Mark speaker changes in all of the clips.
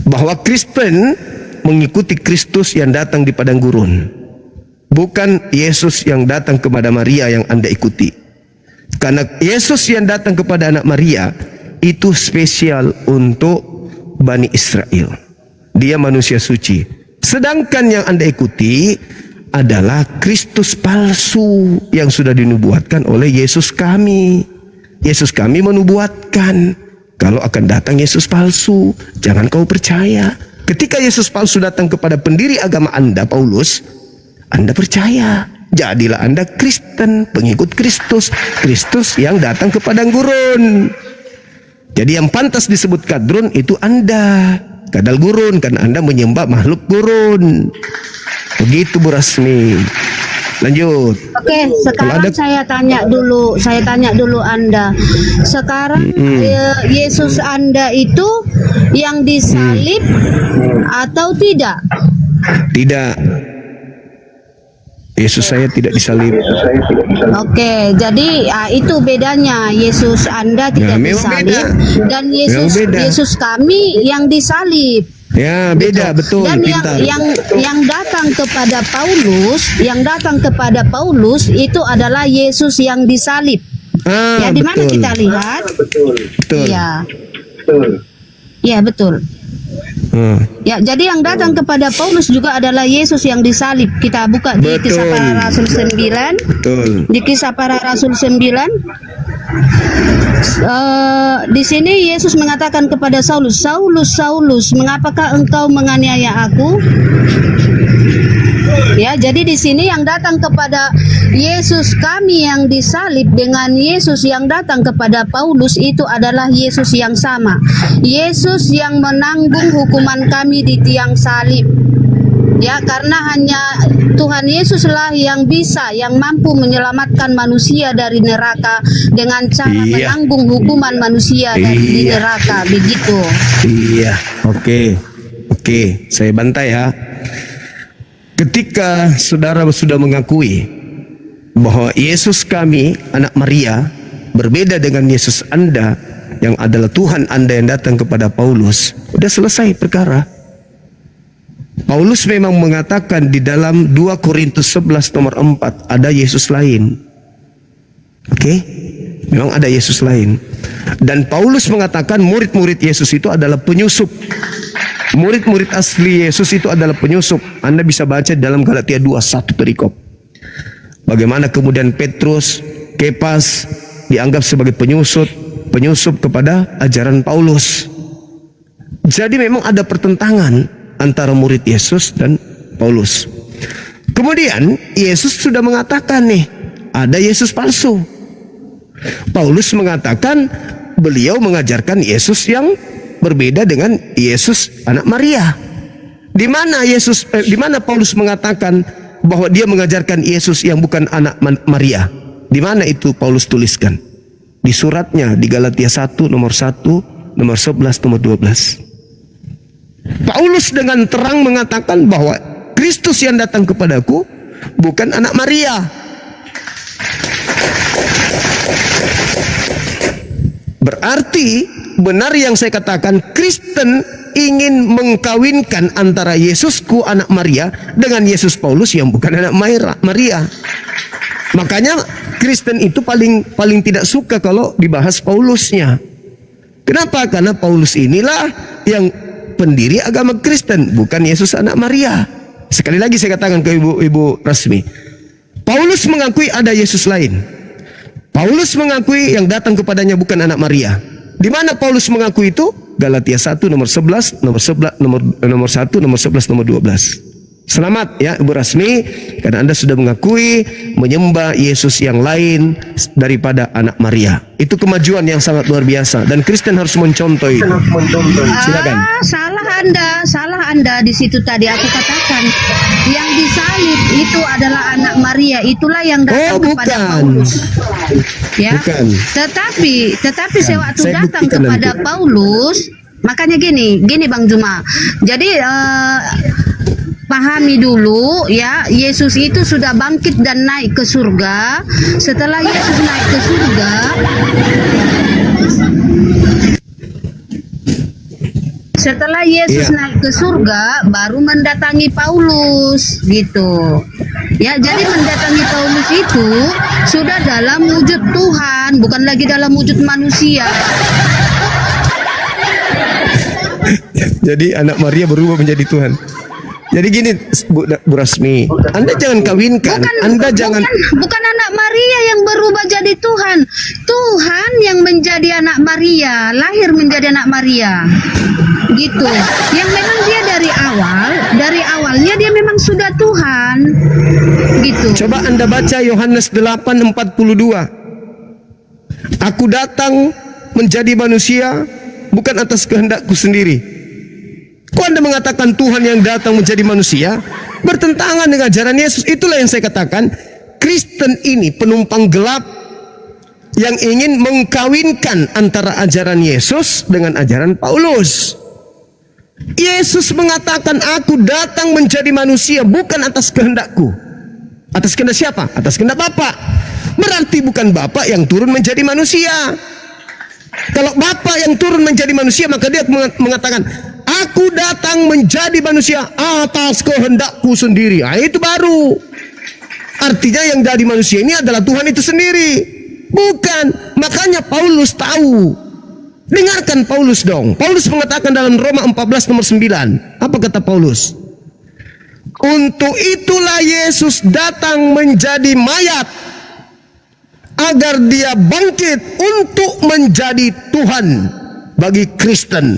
Speaker 1: bahwa Kristen mengikuti Kristus yang datang di padang gurun, bukan Yesus yang datang kepada Maria yang Anda ikuti. Karena Yesus yang datang kepada anak Maria itu spesial untuk Bani Israel. Dia manusia suci. Sedangkan yang Anda ikuti adalah Kristus palsu yang sudah dinubuatkan oleh Yesus kami. Yesus kami menubuatkan kalau akan datang Yesus palsu, jangan kau percaya. Ketika Yesus palsu datang kepada pendiri agama Anda, Paulus, Anda percaya. Jadilah Anda Kristen, pengikut Kristus. Kristus yang datang ke padang gurun. Jadi yang pantas disebut kadrun itu Anda. Kadal gurun, karena Anda menyembah makhluk gurun. Begitu Bu Rasmi. Lanjut.
Speaker 2: Oke, sekarang saya tanya dulu Anda. Sekarang Yesus Anda itu yang disalib atau tidak?
Speaker 1: Tidak. Yesus saya tidak disalib.
Speaker 2: Oke, jadi itu bedanya. Yesus Anda tidak disalib dan Yesus kami yang disalib.
Speaker 1: Ya, beda, betul.
Speaker 2: Dan yang datang kepada Paulus itu adalah Yesus yang disalib. Ya, di mana kita lihat?
Speaker 1: Betul.
Speaker 2: Iya. Iya, betul. Ya, jadi yang datang kepada Paulus juga adalah Yesus yang disalib. Kita buka di Kisah Para Rasul 9.
Speaker 1: Betul.
Speaker 2: Di Kisah Para Rasul 9. Di sini Yesus mengatakan kepada Saulus, "Saulus, Saulus, mengapakah engkau menganiaya aku?" Ya, jadi di sini yang datang kepada Yesus kami yang disalib dengan Yesus yang datang kepada Paulus itu adalah Yesus yang sama. Yesus yang menanggung hukuman kami di tiang salib. Ya, karena hanya Tuhan Yesuslah yang bisa, yang mampu menyelamatkan manusia dari neraka dengan cara menanggung hukuman manusia di neraka, begitu.
Speaker 1: Iya, oke, saya bantai ya. Ketika saudara sudah mengakui bahwa Yesus kami, anak Maria, berbeda dengan Yesus Anda yang adalah Tuhan Anda yang datang kepada Paulus, udah selesai perkara. Paulus memang mengatakan di dalam 2 Korintus 11 nomor 4 ada Yesus lain. Oke? Memang ada Yesus lain. Dan Paulus mengatakan murid-murid Yesus itu adalah penyusup. Murid-murid asli Yesus itu adalah penyusup. Anda bisa baca dalam Galatia 2:1 perikop. Bagaimana kemudian Petrus, Kepas dianggap sebagai penyusup kepada ajaran Paulus. Jadi memang ada pertentangan antara murid Yesus dan Paulus. Kemudian Yesus sudah mengatakan nih, ada Yesus palsu. Paulus mengatakan beliau mengajarkan Yesus yang berbeda dengan Yesus anak Maria. Di mana Paulus mengatakan bahwa dia mengajarkan Yesus yang bukan anak Maria? Di mana itu Paulus tuliskan? Di suratnya di Galatia 1 nomor 1, nomor 11, nomor 12. Paulus dengan terang mengatakan bahwa Kristus yang datang kepadaku bukan anak Maria. Berarti benar yang saya katakan, Kristen ingin mengkawinkan antara Yesusku anak Maria dengan Yesus Paulus yang bukan anak Maria. Makanya Kristen itu paling tidak suka kalau dibahas Paulusnya. Kenapa? Karena Paulus inilah yang pendiri agama Kristen, bukan Yesus anak Maria. Sekali lagi saya katakan ke ibu Rasmi, Paulus mengakui ada Yesus lain. Paulus mengakui yang datang kepadanya bukan anak Maria. Di mana Paulus mengakui itu? Galatia 1 nomor 11, nomor 1, nomor 11, nomor 12. Selamat ya Ibu Rasmi, karena Anda sudah mengakui menyembah Yesus yang lain daripada anak Maria. Itu kemajuan yang sangat luar biasa dan Kristen harus mencontoh itu. Silakan.
Speaker 2: Salah Anda di situ tadi aku katakan yang disalib itu adalah anak Maria, itulah yang datang kepada Paulus. Ya.
Speaker 1: Bukan.
Speaker 2: Tetapi sewaktu datang kepada Paulus, makanya gini Bang Juma. Jadi pahami dulu ya, Yesus itu sudah bangkit dan naik ke surga. Setelah Yesus naik ke surga, Setelah Yesus
Speaker 1: Iya.
Speaker 2: naik ke surga, baru mendatangi Paulus, gitu. Ya, jadi mendatangi Paulus itu sudah dalam wujud Tuhan, bukan lagi dalam wujud manusia.
Speaker 1: Jadi anak Maria berubah menjadi Tuhan. Jadi gini, Bu Rasmi, Anda jangan kawinkan, Anda jangan.
Speaker 2: Bukan anak Maria yang berubah jadi Tuhan. Tuhan yang menjadi anak Maria, lahir menjadi anak Maria. Gitu. Yang memang dia dari awalnya dia memang sudah Tuhan. Gitu.
Speaker 1: Coba Anda baca Yohanes 8:42. Aku datang menjadi manusia bukan atas kehendakku sendiri. Kok Anda mengatakan Tuhan yang datang menjadi manusia? Bertentangan dengan ajaran Yesus. Itulah yang saya katakan, Kristen ini penumpang gelap yang ingin mengkawinkan antara ajaran Yesus dengan ajaran Paulus. Yesus mengatakan, aku datang menjadi manusia bukan atas kehendakku. Atas kehendak siapa? Atas kehendak Bapa. Berarti bukan Bapa yang turun menjadi manusia. Kalau Bapa yang turun menjadi manusia, maka dia mengatakan, aku datang menjadi manusia atas kehendakku sendiri. Nah, itu baru. Artinya yang jadi manusia ini adalah Tuhan itu sendiri. Bukan. Makanya Paulus tahu. Dengarkan Paulus dong. Paulus mengatakan dalam Roma 14 nomor 9. Apa kata Paulus? Untuk itulah Yesus datang menjadi mayat, agar dia bangkit untuk menjadi Tuhan bagi Kristen.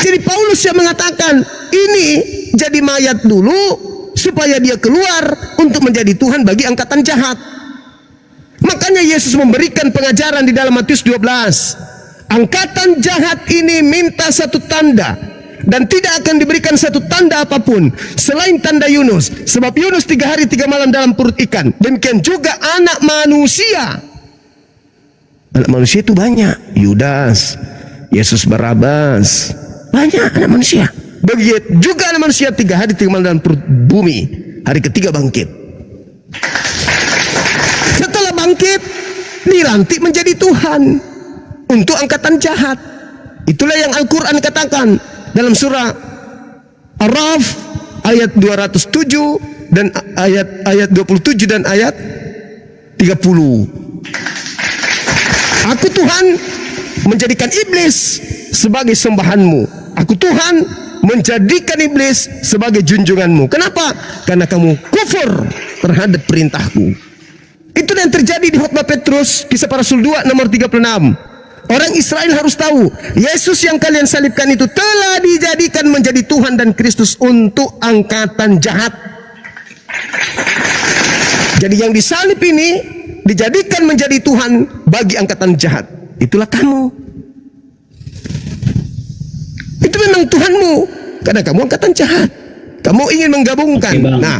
Speaker 1: Jadi Paulus yang mengatakan ini jadi mayat dulu supaya dia keluar untuk menjadi Tuhan bagi angkatan jahat. Makanya Yesus memberikan pengajaran di dalam Matius 12. Angkatan jahat ini minta satu tanda, dan tidak akan diberikan satu tanda apapun selain tanda Yunus. Sebab Yunus 3 hari 3 malam dalam perut ikan. Demikian juga anak manusia. Anak manusia itu banyak. Yudas, Yesus Barabas, banyak anak manusia. Begitu juga anak manusia 3 hari 3 malam dalam perut bumi. Hari ketiga bangkit. Setelah bangkit, dilantik menjadi Tuhan untuk angkatan jahat. Itulah yang Al-Quran katakan dalam surah Ar-Ra'd ayat 207 dan ayat 27 dan ayat 30. Aku Tuhan menjadikan iblis sebagai sembahanmu. Aku Tuhan menjadikan iblis sebagai junjunganmu. Kenapa? Karena kamu kufur terhadap perintahku. Itu yang terjadi di khotbah Petrus, Kisah Para Rasul 2 nomor 36. Orang Israel harus tahu, Yesus yang kalian salibkan itu telah dijadikan menjadi Tuhan dan Kristus untuk angkatan jahat. Jadi yang disalib ini dijadikan menjadi Tuhan bagi angkatan jahat. Itulah kamu. Itu memang Tuhanmu, karena kamu angkatan jahat. Kamu ingin menggabungkan.
Speaker 3: Oke, Bang.
Speaker 1: Nah,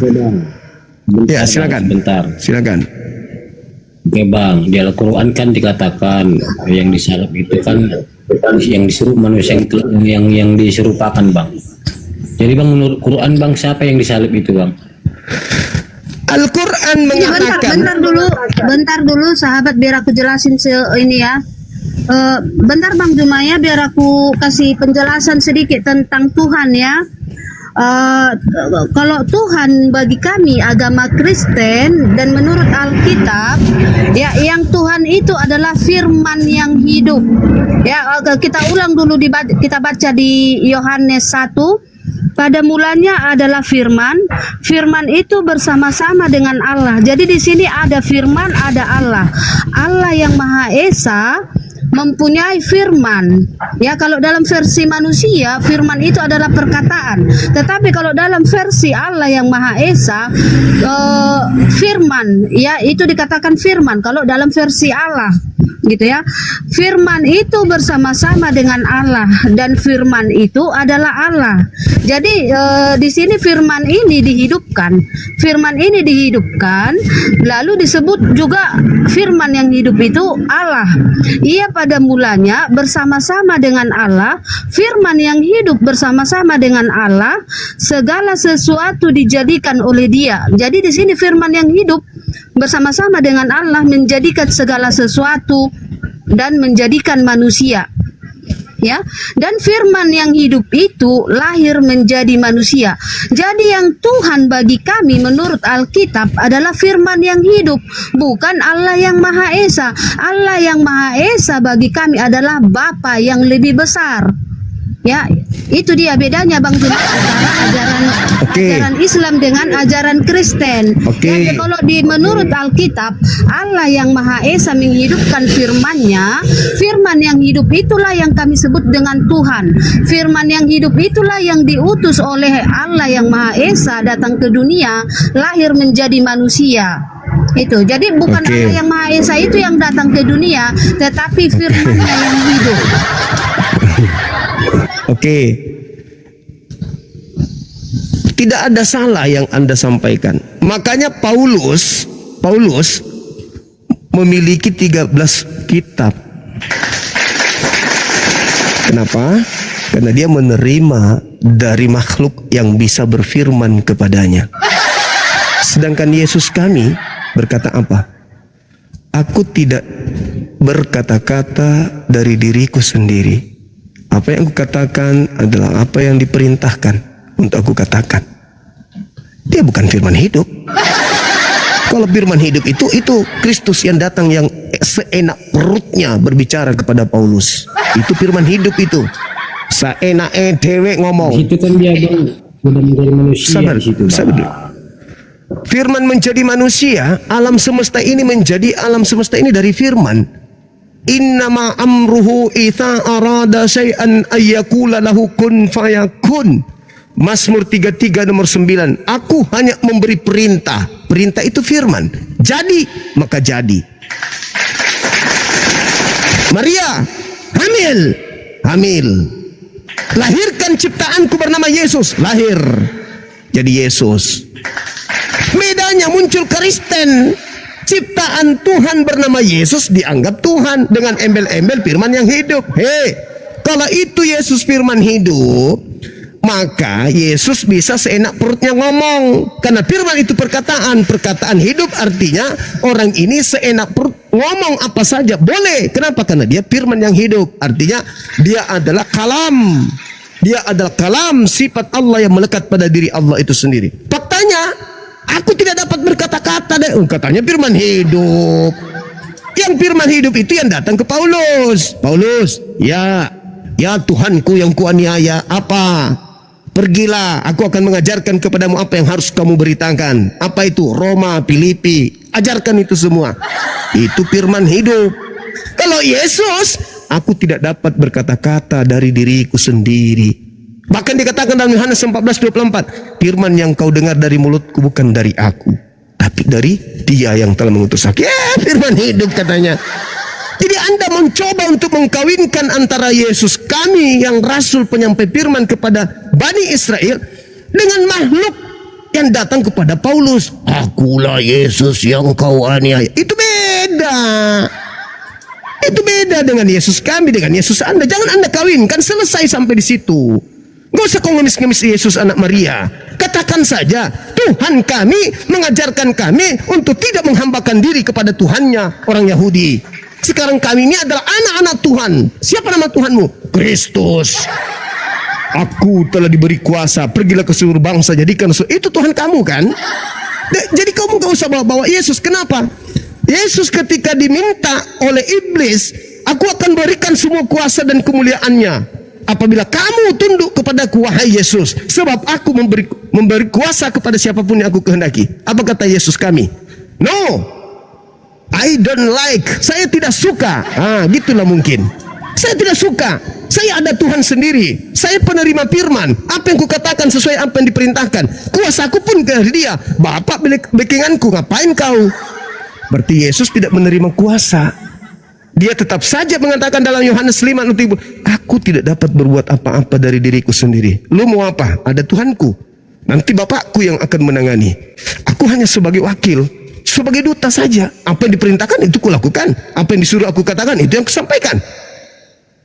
Speaker 3: Bentar,
Speaker 1: ya silakan.
Speaker 3: Bentar.
Speaker 1: Silakan.
Speaker 3: Oke Bang, di Al-Quran kan dikatakan yang disalib itu kan yang disuruh manusia yang diserupakan Bang. Jadi Bang, menurut Quran Bang, siapa yang disalib itu Bang?
Speaker 1: Al-Quran
Speaker 2: Ini
Speaker 1: mengatakan.
Speaker 2: bentar dulu sahabat, biar aku jelasin ini ya. Bentar Bang Jumaya, biar aku kasih penjelasan sedikit tentang Tuhan ya. Kalau Tuhan bagi kami agama Kristen dan menurut Alkitab ya, yang Tuhan itu adalah firman yang hidup ya. Kita ulang dulu, kita baca di Yohanes 1. Pada mulanya adalah firman, firman itu bersama-sama dengan Allah. Jadi di sini ada firman, ada Allah. Allah yang Maha Esa mempunyai firman. Ya, kalau dalam versi manusia, firman itu adalah perkataan. Tetapi kalau dalam versi Allah yang Maha Esa, firman, ya itu dikatakan firman. Kalau dalam versi Allah, gitu ya. Firman itu bersama-sama dengan Allah dan firman itu adalah Allah. Jadi di sini firman ini dihidupkan. Firman ini dihidupkan, lalu disebut juga firman yang hidup itu Allah. Ia pada mulanya bersama-sama dengan Allah, firman yang hidup bersama-sama dengan Allah, segala sesuatu dijadikan oleh Dia. Jadi di sini firman yang hidup bersama-sama dengan Allah menjadikan segala sesuatu dan menjadikan manusia. ya. Dan firman yang hidup itu lahir menjadi manusia. Jadi yang Tuhan bagi kami menurut Alkitab adalah firman yang hidup, bukan Allah yang Maha Esa. Allah yang Maha Esa bagi kami adalah Bapa yang lebih besar. Ya, itu dia bedanya Bang Juma antara ajaran Islam dengan ajaran Kristen. Jadi kalau menurut Alkitab, Allah yang Maha Esa menghidupkan firman-Nya. Firman yang hidup itulah yang kami sebut dengan Tuhan. Firman yang hidup itulah yang diutus oleh Allah yang Maha Esa datang ke dunia, lahir menjadi manusia. Itu. Jadi bukan Allah yang Maha Esa itu yang datang ke dunia, tetapi firman-Nya yang hidup.
Speaker 1: Tidak ada salah yang Anda sampaikan. Makanya Paulus memiliki 13 kitab. Kenapa? Karena dia menerima dari makhluk yang bisa berfirman kepadanya. Sedangkan Yesus kami berkata apa? Aku tidak berkata-kata dari diriku sendiri. Apa yang aku katakan adalah apa yang diperintahkan untuk aku katakan. Dia bukan firman hidup. Kalau firman hidup itu Kristus yang datang yang seenak perutnya berbicara kepada Paulus. Itu firman hidup itu. Seenak dewek ngomong.
Speaker 3: Itu kan dia Bang sudah menjadi manusia di situ.
Speaker 1: Firman menjadi manusia, alam semesta ini menjadi alam semesta ini dari firman. Innama amruhu idza arada syai'an ayyakula lahu kun fayakun. Mazmur 33 nomor 9. Aku hanya memberi perintah. Perintah itu firman. Jadi, maka jadi. Maria, hamil. Lahirkan ciptaanku bernama Yesus. Lahir. Jadi Yesus. Bedanya muncul Kristen. Ciptaan Tuhan bernama Yesus dianggap Tuhan dengan embel-embel firman yang hidup. Kalau itu Yesus firman hidup, maka Yesus bisa seenak perutnya ngomong. Karena firman itu perkataan hidup, artinya orang ini seenak perut ngomong apa saja boleh. Kenapa? Karena dia firman yang hidup. Artinya dia adalah kalam. Dia adalah kalam, sifat Allah yang melekat pada diri Allah itu sendiri. Faktanya, aku tidak dapat berkata-kata deh. Katanya firman hidup. Yang firman hidup itu yang datang ke Paulus. Ya Tuhanku yang kuaniaya. Apa? Pergilah, aku akan mengajarkan kepadamu apa yang harus kamu beritakan. Apa itu? Roma, Filipi. Ajarkan itu semua. Itu firman hidup. Kalau Yesus, aku tidak dapat berkata-kata dari diriku sendiri. Bahkan dikatakan dalam Yohanes 14:24, firman yang kau dengar dari mulutku bukan dari aku, tapi dari Dia yang telah mengutus aku. Firman hidup katanya. Jadi Anda mencoba untuk mengkawinkan antara Yesus kami yang rasul penyampai firman kepada Bani Israel dengan makhluk yang datang kepada Paulus. Akulah Yesus yang kau aniaya. Itu beda. Itu beda dengan Yesus kami, dengan Yesus Anda. Jangan Anda kawinkan, selesai sampai di situ. Gak usah kau ngemis-ngemis Yesus anak Maria. Katakan saja, Tuhan kami mengajarkan kami untuk tidak menghambakan diri kepada Tuhannya orang Yahudi. Sekarang kami ini adalah anak-anak Tuhan. Siapa nama Tuhanmu? Kristus. Aku telah diberi kuasa, pergilah ke seluruh bangsa, jadikan itu Tuhan kamu kan? Jadi kamu gak usah bawa-bawa Yesus. Kenapa? Yesus ketika diminta oleh iblis, aku akan berikan semua kuasa dan kemuliaannya apabila kamu tunduk kepadaku, wahai Yesus, sebab aku memberi kuasa kepada siapapun yang aku kehendaki. Apa kata Yesus kami? No, I don't like. Saya tidak suka. Gitulah mungkin. Saya tidak suka. Saya ada Tuhan sendiri. Saya penerima firman. Apa yang kukatakan sesuai apa yang diperintahkan. Kuasaku pun ke Dia. Bapak backinganku, ngapain kau? Berarti Yesus tidak menerima kuasa. Dia tetap saja mengatakan dalam Yohanes 5, aku tidak dapat berbuat apa-apa dari diriku sendiri. Lu mau apa? Ada Tuhanku. Nanti Bapakku yang akan menangani. Aku hanya sebagai wakil, sebagai duta saja. Apa yang diperintahkan itu kulakukan. Apa yang disuruh aku katakan itu yang kusampaikan.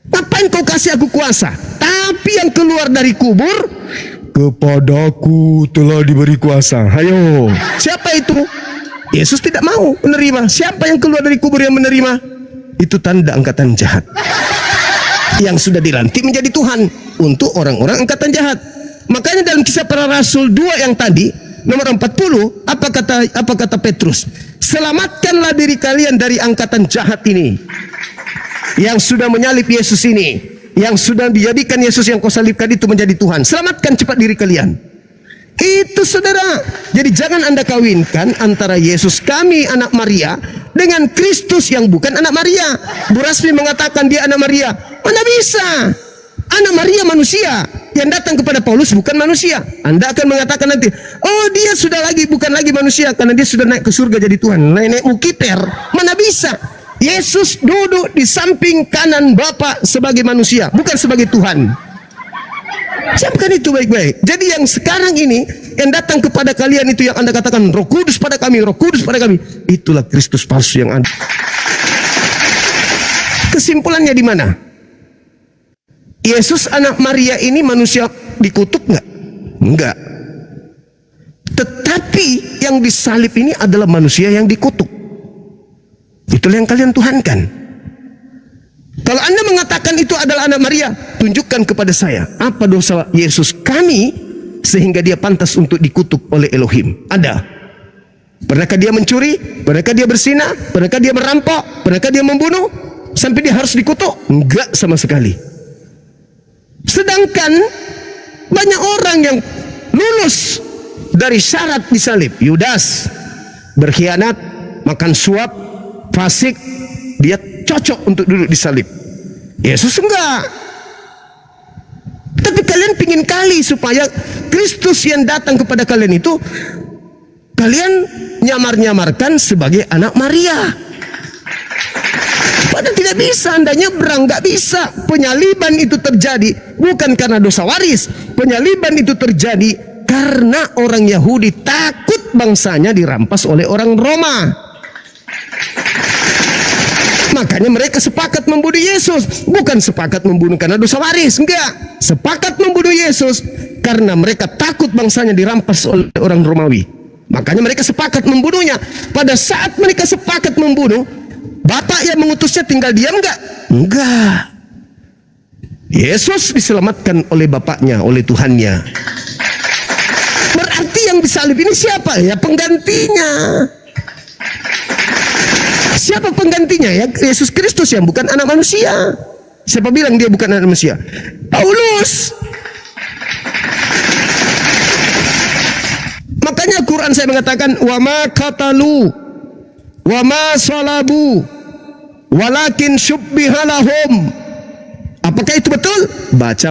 Speaker 1: Ngapain kau kasih aku kuasa? Tapi yang keluar dari kubur, kepadaku telah diberi kuasa. Hayo, siapa itu? Yesus tidak mau menerima. Siapa yang keluar dari kubur yang menerima? Itu tanda angkatan jahat. yang sudah dilantik menjadi Tuhan untuk orang-orang angkatan jahat. Makanya dalam Kisah Para Rasul 2 yang tadi nomor 40, apa kata Petrus? Selamatkanlah diri kalian dari angkatan jahat ini, yang sudah menyalib Yesus ini, yang sudah dijadikan Yesus yang kau salibkan itu menjadi Tuhan. Selamatkan cepat diri kalian. Itu saudara. Jadi jangan Anda kawinkan antara Yesus kami anak Maria dengan Kristus yang bukan anak Maria. Bu Rasmi mengatakan dia anak Maria. Mana bisa? Anak Maria manusia yang datang kepada Paulus bukan manusia. Anda akan mengatakan nanti, oh dia sudah bukan lagi manusia karena dia sudah naik ke surga jadi Tuhan. Naik Ukiper. Mana bisa? Yesus duduk di samping kanan Bapa sebagai manusia, bukan sebagai Tuhan. Siapkan itu baik-baik. Jadi yang sekarang ini yang datang kepada kalian itu yang Anda katakan Roh Kudus pada kami, Roh Kudus pada kami, itulah Kristus palsu yang ada. Kesimpulannya di mana? Yesus anak Maria ini manusia dikutuk nggak? Enggak. Tetapi yang disalib ini adalah manusia yang dikutuk. Itulah yang kalian tuhankan. Kalau Anda mengatakan itu adalah anak Maria, tunjukkan kepada saya apa dosa Yesus kami sehingga dia pantas untuk dikutuk oleh Elohim. Ada? Pernahkah dia mencuri? Pernahkah dia berzina? Pernahkah dia merampok? Pernahkah dia membunuh? Sampai dia harus dikutuk? Enggak sama sekali. Sedangkan banyak orang yang lulus dari syarat disalib. Yudas berkhianat, makan suap, fasik, dia cocok untuk duduk disalib. Yesus enggak. Tapi kalian pingin kali supaya Kristus yang datang kepada kalian itu kalian nyamar-nyamarkan sebagai anak Maria. Padahal tidak bisa, Anda nyebrang, nggak bisa. Penyaliban itu terjadi bukan karena dosa waris. Penyaliban itu terjadi karena orang Yahudi takut bangsanya dirampas oleh orang Roma. Makanya mereka sepakat membunuh Yesus. Bukan sepakat membunuh karena dosa waris, enggak. Sepakat membunuh Yesus karena mereka takut bangsanya dirampas oleh orang Romawi. Makanya mereka sepakat membunuhnya. Pada saat mereka sepakat membunuh, Bapak yang mengutusnya tinggal diam enggak? Enggak. Yesus diselamatkan oleh Bapaknya, oleh Tuhannya. Berarti yang disalib ini siapa? Ya penggantinya. Siapa penggantinya? Ya Yesus Kristus yang bukan anak manusia. Siapa bilang dia bukan anak manusia? Paulus. Makanya Quran saya mengatakan wa ma qatalu wa ma salabu walakin syubbiha lahum. Apakah itu betul? Baca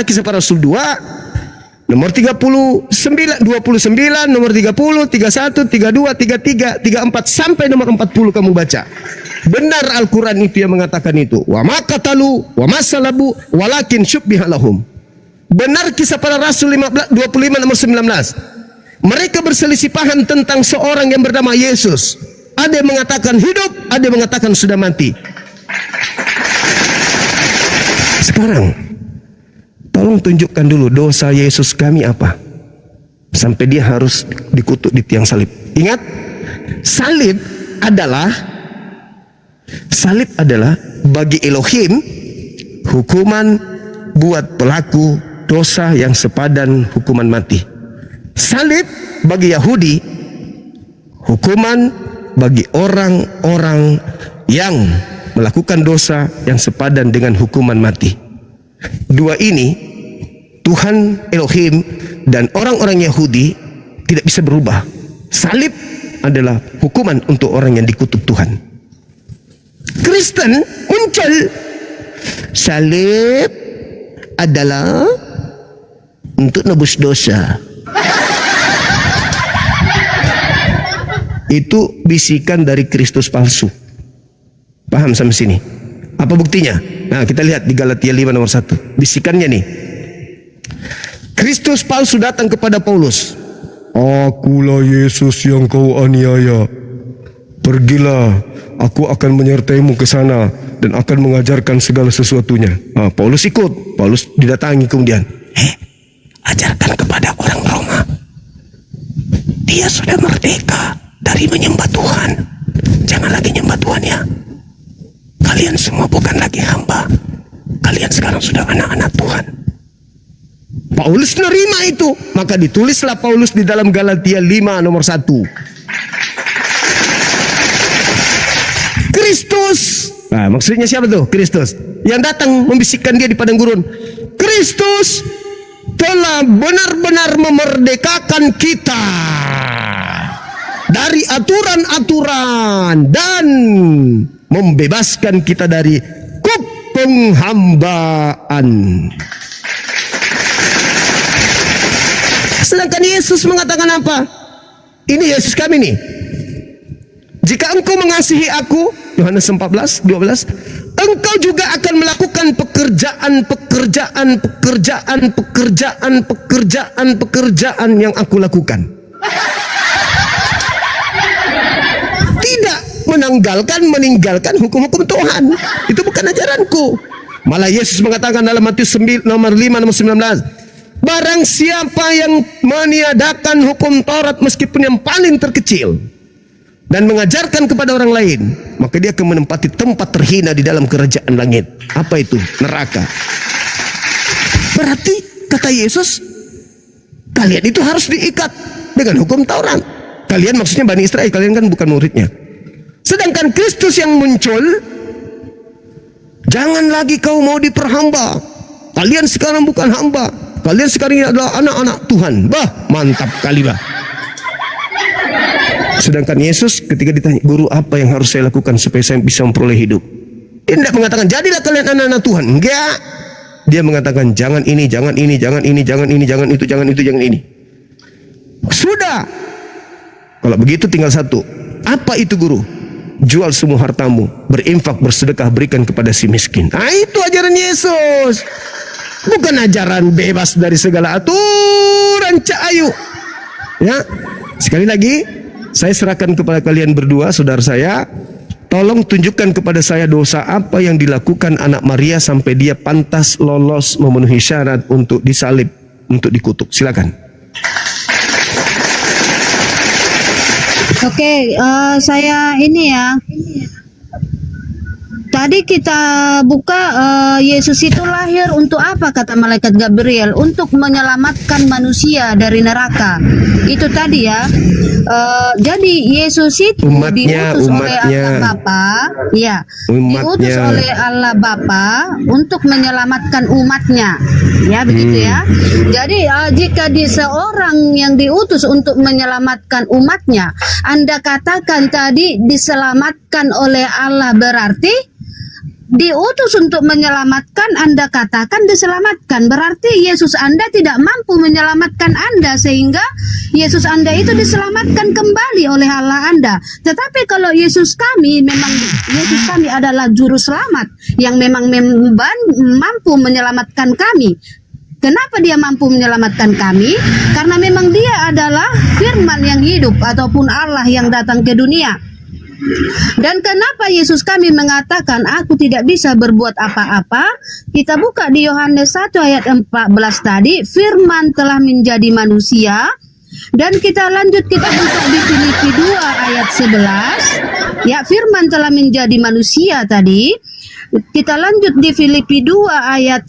Speaker 1: Kisah Para Rasul 2 nomor 29, nomor 30, 31, 32, 33, 34 sampai nomor 40 kamu baca. Benar Al-Quran itu yang mengatakan itu. Wa ma qatalu wa ma salabu walakin syubbiha lahum. Benar Kisah Para Rasul 25 nomor 19. Mereka berselisih paham tentang seorang yang bernama Yesus. Ada yang mengatakan hidup, ada yang mengatakan sudah mati. Sekarang tolong tunjukkan dulu dosa Yesus kami apa sampai dia harus dikutuk di tiang salib. Ingat, salib adalah bagi Elohim hukuman buat pelaku dosa yang sepadan hukuman mati. Salib bagi Yahudi hukuman bagi orang-orang yang melakukan dosa yang sepadan dengan hukuman mati. Dua ini Tuhan Elohim dan orang-orang Yahudi tidak bisa berubah. Salib adalah hukuman untuk orang yang dikutuk Tuhan. Kristen muncul, salib adalah untuk nebus dosa. Itu bisikan dari Kristus palsu. Paham sampai sini? Apa buktinya? Nah, kita lihat di Galatia 5 nomor 1. Bisikannya nih. Kristus palsu datang kepada Paulus. Akulah Yesus yang kau aniaya. Pergilah, aku akan menyertaimu ke sana dan akan mengajarkan segala sesuatunya. Nah, Paulus ikut. Paulus didatangi kemudian. Ajarkan kepada orang Roma. Dia sudah merdeka dari menyembah Tuhan. Jangan lagi nyembah Tuhan ya. kalian semua bukan lagi hamba. Kalian sekarang sudah anak-anak Tuhan. Paulus nerima itu, maka ditulislah Paulus di dalam Galatia 5 nomor 1. Kristus. Nah, maksudnya siapa tuh? Kristus. Yang datang membisikkan dia di padang gurun. Kristus telah benar-benar memerdekakan kita dari aturan-aturan dan membebaskan kita dari penghambaan. Sedangkan Yesus mengatakan apa? Ini Yesus kami nih. Jika engkau mengasihi aku, Yohanes 14:12, engkau juga akan melakukan pekerjaan yang aku lakukan. Tidak meninggalkan hukum-hukum Tuhan. Itu bukan ajaranku. Malah Yesus mengatakan dalam Matius nomor 5 nomor 19, barang siapa yang meniadakan hukum Taurat meskipun yang paling terkecil dan mengajarkan kepada orang lain, maka dia akan menempati tempat terhina di dalam kerajaan langit. Apa itu? Neraka. Berarti kata Yesus, kalian itu harus diikat dengan hukum Taurat. Kalian maksudnya Bani Israel, kalian kan bukan muridnya. Sedangkan Kristus yang muncul, jangan lagi kau mau diperhamba. Kalian sekarang bukan hamba. Kalian sekarang adalah anak-anak Tuhan. Bah, mantap kali bah. Sedangkan Yesus ketika ditanya, guru apa yang harus saya lakukan supaya saya bisa memperoleh hidup? Dia tidak mengatakan jadilah kalian anak-anak Tuhan. Enggak. Dia mengatakan jangan ini, jangan ini, jangan ini, jangan ini, jangan itu, jangan itu, jangan ini. Sudah. Kalau begitu tinggal satu. Apa itu guru? Jual semua hartamu, berinfak, bersedekah, berikan kepada si miskin. Nah, itu ajaran Yesus. Bukan ajaran bebas dari segala aturan cahayu. Ya. Sekali lagi, saya serahkan kepada kalian berdua, saudara saya. Tolong tunjukkan kepada saya dosa apa yang dilakukan anak Maria sampai dia pantas lolos memenuhi syarat untuk disalib, untuk dikutuk. Silakan.
Speaker 2: Oke, saya ini ya. Tadi kita buka Yesus itu lahir untuk apa kata malaikat Gabriel? Untuk menyelamatkan manusia dari neraka. Itu tadi ya. Jadi Yesus itu diutus oleh Allah Bapa, ya, diutus oleh Allah Bapa untuk menyelamatkan umatnya, ya begitu ya. Jadi jika seorang yang diutus untuk menyelamatkan umatnya, Anda katakan tadi diselamatkan oleh Allah berarti diutus untuk menyelamatkan, Anda katakan diselamatkan, berarti Yesus Anda tidak mampu menyelamatkan Anda sehingga Yesus Anda itu diselamatkan kembali oleh Allah Anda. Tetapi kalau Yesus kami memang Yesus kami adalah juru selamat yang memang mampu menyelamatkan kami. Kenapa dia mampu menyelamatkan kami? Karena memang dia adalah firman yang hidup ataupun Allah yang datang ke dunia. Dan kenapa Yesus kami mengatakan aku tidak bisa berbuat apa-apa? Kita buka di Yohanes 1 ayat 14 tadi, firman telah menjadi manusia. Dan kita lanjut, kita buka di Filipi 2 ayat 11. Ya, firman telah menjadi manusia tadi. Kita lanjut di Filipi 2 ayat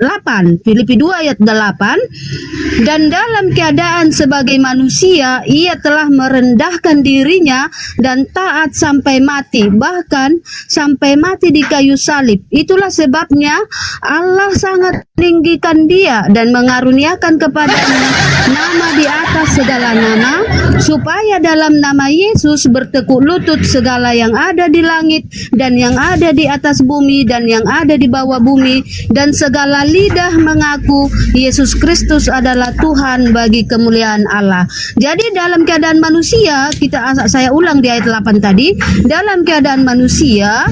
Speaker 2: 8, Filipi 2 ayat 8, dan dalam keadaan sebagai manusia ia telah merendahkan dirinya dan taat sampai mati, bahkan sampai mati di kayu salib. Itulah sebabnya Allah sangat meninggikan dia dan mengaruniakan kepadanya nama di atas segala nama, supaya dalam nama Yesus bertekuk lutut segala yang ada di langit dan yang ada di atas bumi dan yang ada di bawah bumi, dan segala lidah mengaku Yesus Kristus adalah Tuhan bagi kemuliaan Allah. Jadi dalam keadaan manusia, saya ulang di ayat 8 tadi, dalam keadaan manusia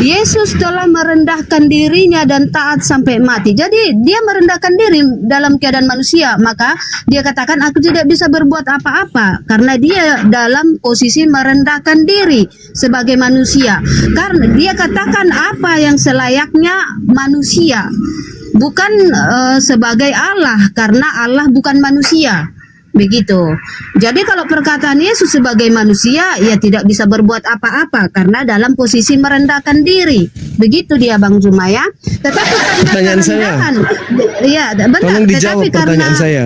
Speaker 2: Yesus telah merendahkan dirinya dan taat sampai mati. Jadi dia merendahkan diri dalam keadaan manusia, maka dia katakan aku tidak bisa berbuat apa-apa karena dia dalam posisi merendahkan diri sebagai manusia. Karena dia katakan apa yang selayaknya manusia, bukan sebagai Allah, karena Allah bukan manusia. Begitu. Jadi kalau perkataan Yesus sebagai manusia, ia tidak bisa berbuat apa-apa karena dalam posisi merendahkan diri. Begitu dia Bang Juma ya. Tetapi karena
Speaker 1: Pertanyaan saya.
Speaker 2: Iya, bentar.
Speaker 1: Tolong dijawab
Speaker 2: Tetapi
Speaker 1: pertanyaan saya.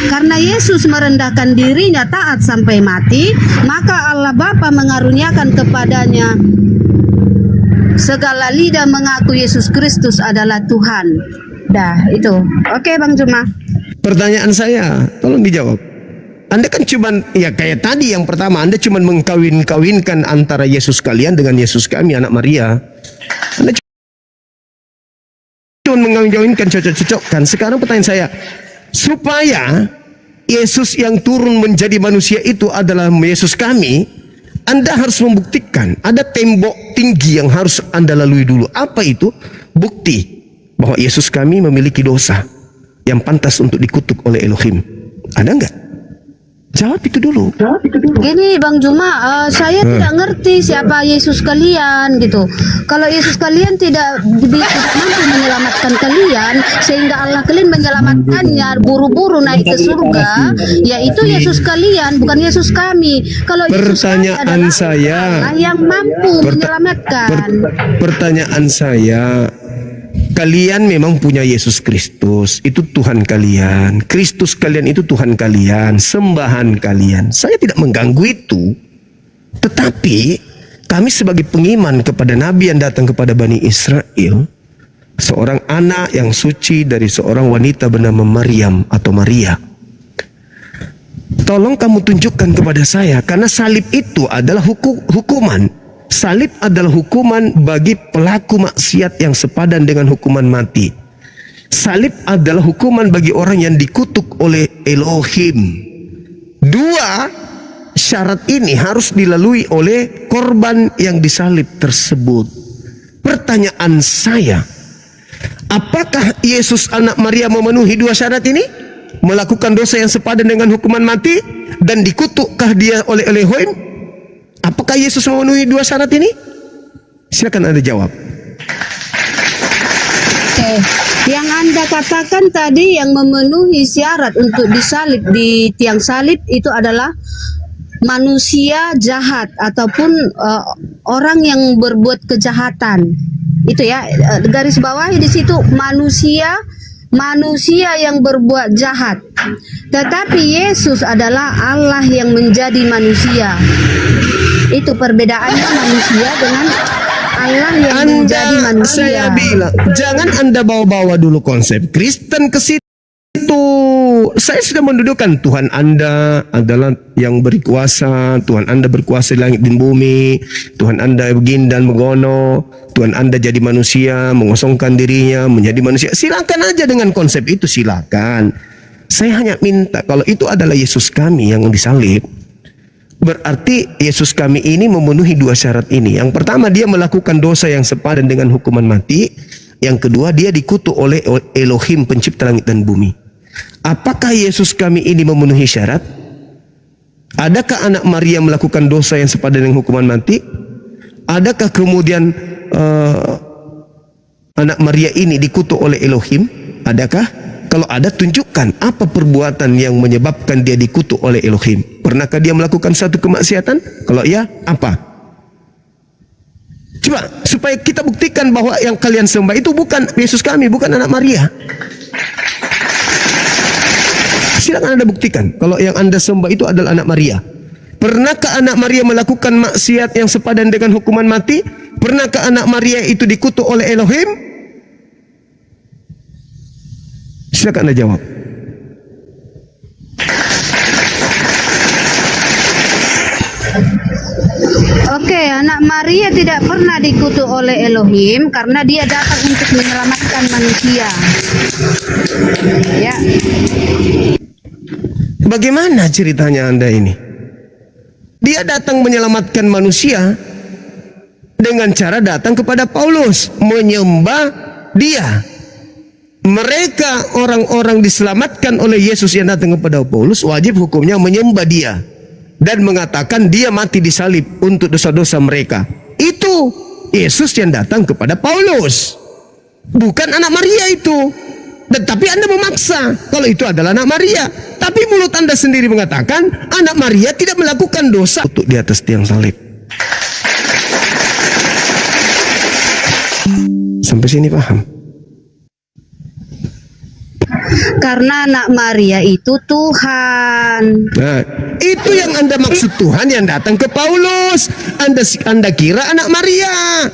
Speaker 2: Karena Yesus merendahkan dirinya taat sampai mati, maka Allah Bapa mengaruniakan kepadanya segala lidah mengaku Yesus Kristus adalah Tuhan. Dah, itu. Oke Bang Juma.
Speaker 1: Pertanyaan saya, tolong dijawab. Anda kan cuman, ya kayak tadi yang pertama, Anda cuman mengkawin-kawinkan antara Yesus kalian dengan Yesus kami, anak Maria. Anda cuman mengkawin-kawinkan, cocok-cocokkan. Sekarang pertanyaan saya, supaya Yesus yang turun menjadi manusia itu adalah Yesus kami, Anda harus membuktikan, ada tembok tinggi yang harus Anda lalui dulu. Apa itu? Bukti bahwa Yesus kami memiliki dosa yang pantas untuk dikutuk oleh Elohim. Ada enggak? Jawab itu dulu.
Speaker 2: Gini Bang Juma, saya tidak ngerti siapa Yesus kalian gitu. Kalau Yesus kalian tidak mampu menyelamatkan kalian, sehingga Allah kalian menyelamatkannya buru-buru naik ke surga, yaitu Yesus kalian, bukan Yesus kami. Kalau Yesus kami
Speaker 1: Pertanyaan
Speaker 2: adalah
Speaker 1: saya,
Speaker 2: Allah yang mampu menyelamatkan.
Speaker 1: pertanyaan saya, kalian memang punya Yesus Kristus, itu Tuhan kalian. Kristus kalian itu Tuhan kalian, sembahan kalian. Saya tidak mengganggu itu. Tetapi kami sebagai pengiman kepada Nabi yang datang kepada Bani Israel, seorang anak yang suci dari seorang wanita bernama Maryam atau Maria. Tolong kamu tunjukkan kepada saya, karena salib itu adalah hukuman. Salib adalah hukuman bagi pelaku maksiat yang sepadan dengan hukuman mati. Salib adalah hukuman bagi orang yang dikutuk oleh Elohim. Dua syarat ini harus dilalui oleh korban yang disalib tersebut. Pertanyaan saya, apakah Yesus anak Maria memenuhi dua syarat ini? Melakukan dosa yang sepadan dengan hukuman mati dan dikutukkah dia oleh Elohim? Apakah Yesus memenuhi dua syarat ini? Silakan Anda jawab.
Speaker 2: Oke, yang Anda katakan tadi yang memenuhi syarat untuk disalib di tiang salib itu adalah manusia jahat ataupun orang yang berbuat kejahatan. Itu ya, garis bawahi di situ manusia yang berbuat jahat. Tetapi Yesus adalah Allah yang menjadi manusia. Itu perbedaannya manusia dengan Allah yang menjadi manusia.
Speaker 1: Saya bilang, jangan Anda bawa-bawa dulu konsep Kristen ke situ. Saya sudah mendudukkan Tuhan Anda adalah yang berkuasa, Tuhan Anda berkuasa di langit dan bumi, Tuhan Anda begini dan begono, Tuhan Anda jadi manusia, mengosongkan dirinya menjadi manusia. Silakan aja dengan konsep itu, silakan. Saya hanya minta, kalau itu adalah Yesus kami yang disalib, berarti Yesus kami ini memenuhi dua syarat ini. Yang pertama, dia melakukan dosa yang sepadan dengan hukuman mati. Yang kedua, dia dikutuk oleh Elohim pencipta langit dan bumi. Apakah Yesus kami ini memenuhi syarat? Adakah anak Maria melakukan dosa yang sepadan dengan hukuman mati? Adakah kemudian anak Maria ini dikutuk oleh Elohim? Adakah? Kalau ada, tunjukkan apa perbuatan yang menyebabkan dia dikutuk oleh Elohim. Pernahkah dia melakukan satu kemaksiatan? Kalau iya, apa? Coba, supaya kita buktikan bahwa yang kalian sembah itu bukan Yesus kami, bukan anak Maria. Silakan Anda buktikan kalau yang Anda sembah itu adalah anak Maria. Pernahkah anak Maria melakukan maksiat yang sepadan dengan hukuman mati? Pernahkah anak Maria itu dikutuk oleh Elohim? Silakan Anda jawab.
Speaker 2: Oke, anak Maria tidak pernah dikutuk oleh Elohim karena dia datang untuk menyelamatkan manusia. Ya.
Speaker 1: Bagaimana ceritanya Anda ini? Dia datang menyelamatkan manusia dengan cara datang kepada Paulus, menyembah dia. Mereka orang-orang diselamatkan oleh Yesus yang datang kepada Paulus, wajib hukumnya menyembah dia dan mengatakan dia mati disalib untuk dosa-dosa mereka. Itu Yesus yang datang kepada Paulus, bukan anak Maria itu. Tetapi Anda memaksa kalau itu adalah anak Maria. Tapi mulut Anda sendiri mengatakan anak Maria tidak melakukan dosa untuk di atas tiang salib. Sampai sini paham?
Speaker 2: Karena anak Maria itu Tuhan.
Speaker 1: Nah, itu yang Anda maksud Tuhan yang datang ke Paulus. Anda kira anak Maria.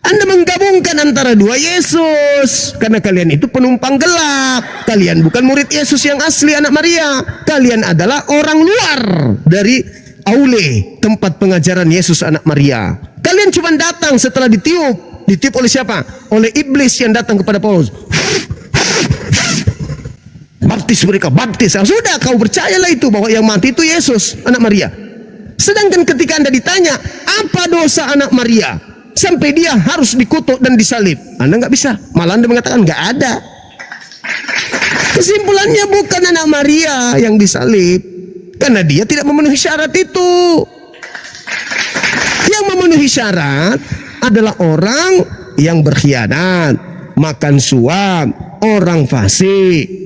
Speaker 1: Anda menggabungkan antara dua Yesus. Karena kalian itu penumpang gelap. Kalian bukan murid Yesus yang asli anak Maria. Kalian adalah orang luar dari Aule, tempat pengajaran Yesus anak Maria. Kalian cuma datang setelah ditiup. Ditiup oleh siapa? Oleh iblis yang datang kepada Paulus. Baptis mereka, baptis. Sudah, kau percayalah itu bahwa yang mati itu Yesus anak Maria. Sedangkan ketika Anda ditanya apa dosa anak Maria sampai dia harus dikutuk dan disalib, Anda nggak bisa. Malah Anda mengatakan nggak ada. Kesimpulannya bukan anak Maria yang disalib, karena dia tidak memenuhi syarat itu. Yang memenuhi syarat adalah orang yang berkhianat, makan suap, orang fasik.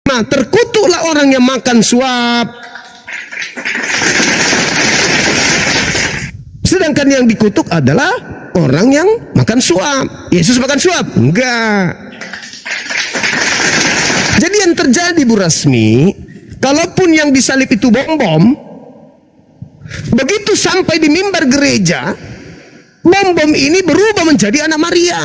Speaker 1: Nah, terkutuklah orang yang makan suap. Sedangkan yang dikutuk adalah orang yang makan suap. Yesus makan suap? Enggak. Jadi yang terjadi, Bu Rasmi, kalaupun yang disalib itu bom-bom, begitu sampai di mimbar gereja, bom-bom ini berubah menjadi anak Maria.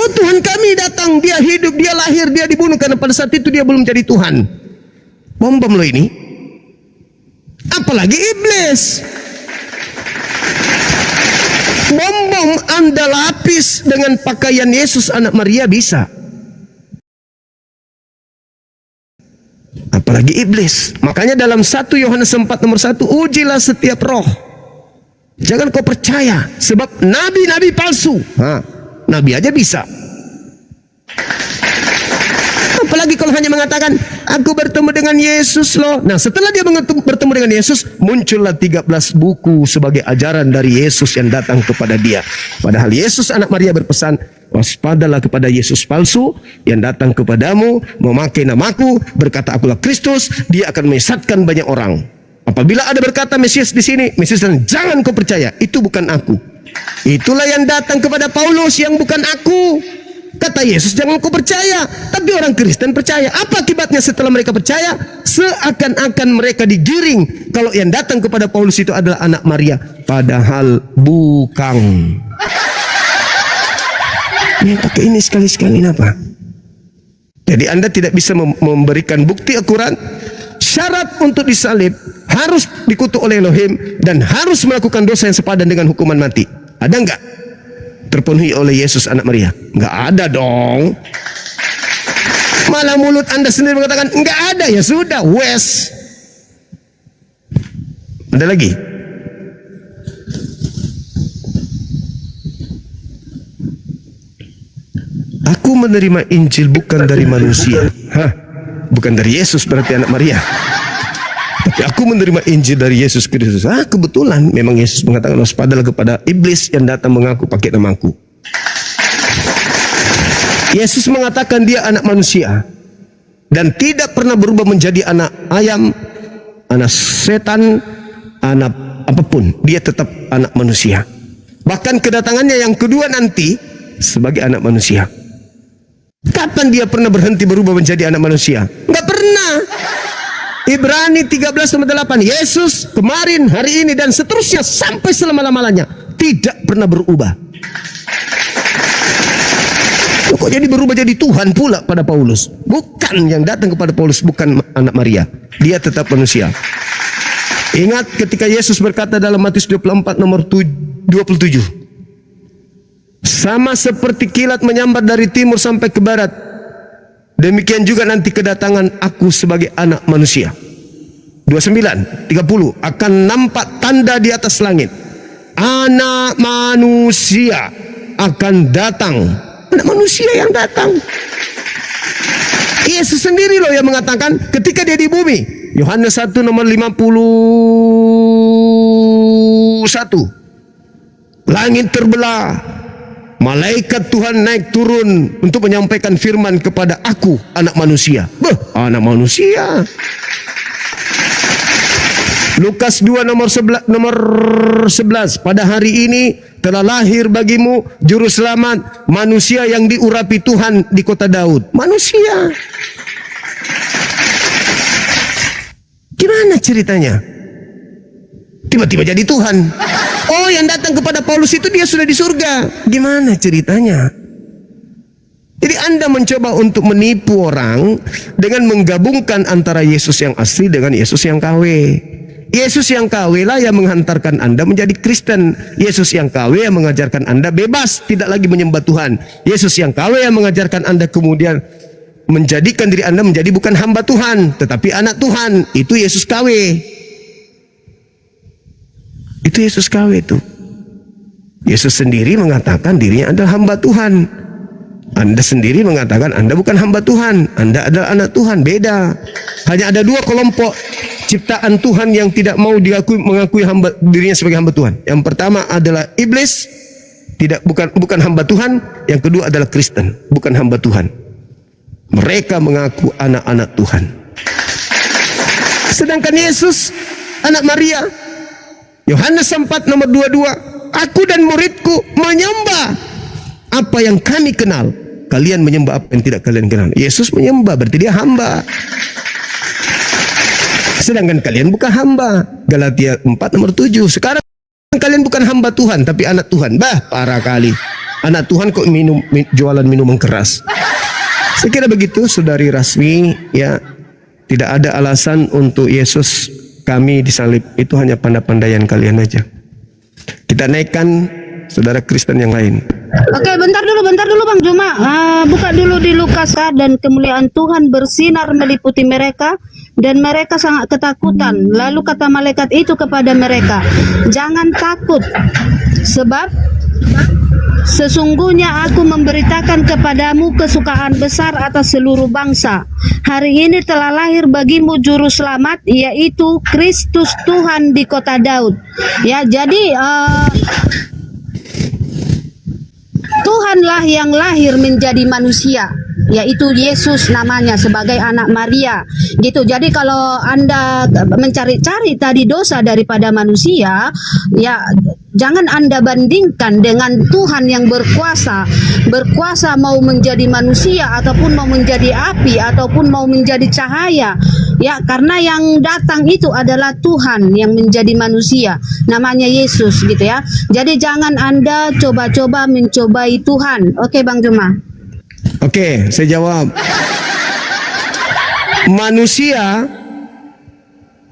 Speaker 1: Oh, Tuhan kami datang, dia hidup, dia lahir, dia dibunuh, karena pada saat itu dia belum jadi Tuhan. Bom-bom loh ini. Apalagi iblis. Bom-bom Anda lapis dengan pakaian Yesus anak Maria bisa. Apalagi iblis. Makanya dalam 1 Yohanes 4 nomor 1, ujilah setiap roh. Jangan kau percaya, sebab nabi-nabi palsu. Nabi aja bisa. Apalagi kalau hanya mengatakan aku bertemu dengan Yesus loh. Nah, setelah dia bertemu dengan Yesus, muncullah 13 buku sebagai ajaran dari Yesus yang datang kepada dia. Padahal Yesus anak Maria berpesan, waspadalah kepada Yesus palsu yang datang kepadamu, memakai namaku, berkata akulah Kristus, dia akan menyesatkan banyak orang. Apabila ada berkata Mesias di sini, Mesias jangan kau percaya, itu bukan aku. Itulah yang datang kepada Paulus yang bukan aku. Kata Yesus jangan kau percaya, tapi orang Kristen percaya. Apa akibatnya setelah mereka percaya? Seakan-akan mereka digiring kalau yang datang kepada Paulus itu adalah anak Maria, padahal bukan. Ini pakai ini sekali-sekali apa? Jadi Anda tidak bisa memberikan bukti akurat. Syarat untuk disalib harus dikutuk oleh Elohim dan harus melakukan dosa yang sepadan dengan hukuman mati. Ada enggak terpenuhi oleh Yesus anak Maria? Enggak ada dong. Malah mulut Anda sendiri mengatakan enggak ada. Ya sudah, wes. Ada lagi? Aku menerima Injil bukan dari manusia. Bukan dari Yesus berarti anak Maria. Tapi aku menerima Injil dari Yesus Kristus. Kebetulan memang Yesus mengatakan waspadalah kepada iblis yang datang mengaku pakai namaku. Yesus mengatakan dia anak manusia dan tidak pernah berubah menjadi anak ayam, anak setan, anak apapun. Dia tetap anak manusia. Bahkan kedatangannya yang kedua nanti sebagai anak manusia. Kapan dia pernah berhenti berubah menjadi anak manusia? Enggak pernah. Ibrani 13:8, Yesus kemarin, hari ini dan seterusnya sampai selama-lamanya tidak pernah berubah. Kok jadi berubah jadi Tuhan pula pada Paulus? Bukan, yang datang kepada Paulus bukan anak Maria, dia tetap manusia. Ingat ketika Yesus berkata dalam Matius 24 nomor 27, sama seperti kilat menyambar dari timur sampai ke barat, demikian juga nanti kedatangan aku sebagai anak manusia. 29, 30, akan nampak tanda di atas langit. Anak manusia akan datang. Anak manusia yang datang. Yesus sendiri loh yang mengatakan ketika dia di bumi. Yohanes 1 nomor 50 Langit terbelah. Malaikat Tuhan naik turun untuk menyampaikan firman kepada aku, anak manusia. Anak manusia. Lukas 2 nomor 11. Pada hari ini telah lahir bagimu juru selamat, manusia yang diurapi Tuhan di kota Daud. Manusia. Gimana ceritanya? Tiba-tiba jadi Tuhan. Oh, yang datang kepada Paulus itu dia sudah di surga. Gimana ceritanya? Jadi Anda mencoba untuk menipu orang dengan menggabungkan antara Yesus yang asli dengan Yesus yang KW. Yesus yang KW lah yang menghantarkan Anda menjadi Kristen. Yesus yang KW yang mengajarkan Anda bebas, tidak lagi menyembah Tuhan. Yesus yang KW yang mengajarkan Anda kemudian menjadikan diri Anda menjadi bukan hamba Tuhan, tetapi anak Tuhan. Itu Yesus KW. Itu Yesus KW itu. Yesus sendiri mengatakan dirinya adalah hamba Tuhan. Anda sendiri mengatakan Anda bukan hamba Tuhan, Anda adalah anak Tuhan. Beda. Hanya ada dua kelompok ciptaan Tuhan yang tidak mau mengakui dirinya sebagai hamba Tuhan. Yang pertama adalah iblis, bukan hamba Tuhan. Yang kedua adalah Kristen, bukan hamba Tuhan. Mereka mengaku anak-anak Tuhan. Sedangkan Yesus, anak Maria, Yohanes 4 nomor 22, aku dan muridku menyembah apa yang kami kenal. Kalian menyembah apa yang tidak kalian kenal. Yesus menyembah, berarti dia hamba. Sedangkan kalian bukan hamba. Galatia 4 nomor 7. Sekarang kalian bukan hamba Tuhan, tapi anak Tuhan. Parah kali. Anak Tuhan kok jualan minuman keras. Saya kira begitu, saudari Rasmi, ya. Tidak ada alasan untuk Yesus kami disalib. Itu hanya pandai-pandaian kalian aja. Kita naikkan saudara Kristen yang lain.
Speaker 2: Oke, bentar dulu Bang Juma. Buka dulu di Lukas, dan kemuliaan Tuhan bersinar meliputi mereka dan mereka sangat ketakutan. Lalu kata malaikat itu kepada mereka, jangan takut, sebab sesungguhnya aku memberitakan kepadamu kesukaan besar atas seluruh bangsa. Hari ini telah lahir bagimu juru selamat, yaitu Kristus Tuhan di kota Daud. Ya, jadi Tuhanlah yang lahir menjadi manusia, yaitu Yesus namanya, sebagai anak Maria gitu. Jadi kalau Anda mencari-cari tadi dosa daripada manusia, ya jangan Anda bandingkan dengan Tuhan yang berkuasa mau menjadi manusia ataupun mau menjadi api ataupun mau menjadi cahaya. Ya, karena yang datang itu adalah Tuhan yang menjadi manusia, namanya Yesus gitu ya. Jadi jangan Anda coba-coba mencobai Tuhan. Oke, Bang Juma.
Speaker 1: Oke, saya jawab. Manusia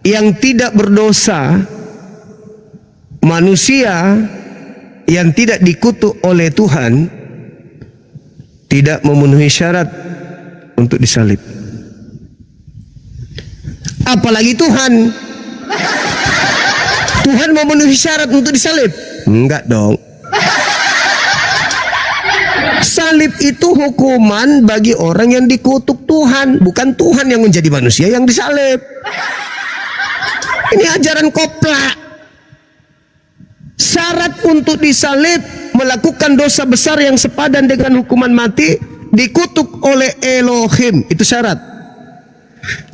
Speaker 1: yang tidak berdosa, manusia yang tidak dikutuk oleh Tuhan, tidak memenuhi syarat untuk disalib. Apalagi Tuhan. Tuhan memenuhi syarat untuk disalib? Enggak dong. Salib itu hukuman bagi orang yang dikutuk Tuhan, bukan Tuhan yang menjadi manusia yang disalib. Ini ajaran koplak. Syarat untuk disalib, melakukan dosa besar yang sepadan dengan hukuman mati, dikutuk oleh Elohim, itu syarat.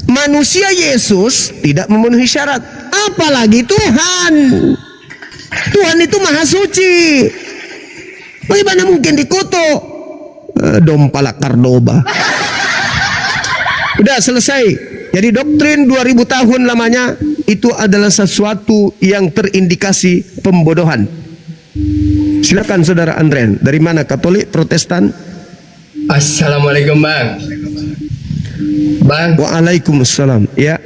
Speaker 1: Manusia Yesus tidak memenuhi syarat, apalagi Tuhan. Tuhan itu maha suci. Bagaimana mungkin dikutuk? Dompala Kardoba. Udah selesai. Jadi doktrin 2000 tahun lamanya itu adalah sesuatu yang terindikasi pembodohan. Silakan saudara Andren. Dari mana? Katolik, Protestan?
Speaker 4: Assalamualaikum Bang. Bang,
Speaker 1: Waalaikumsalam. Ya.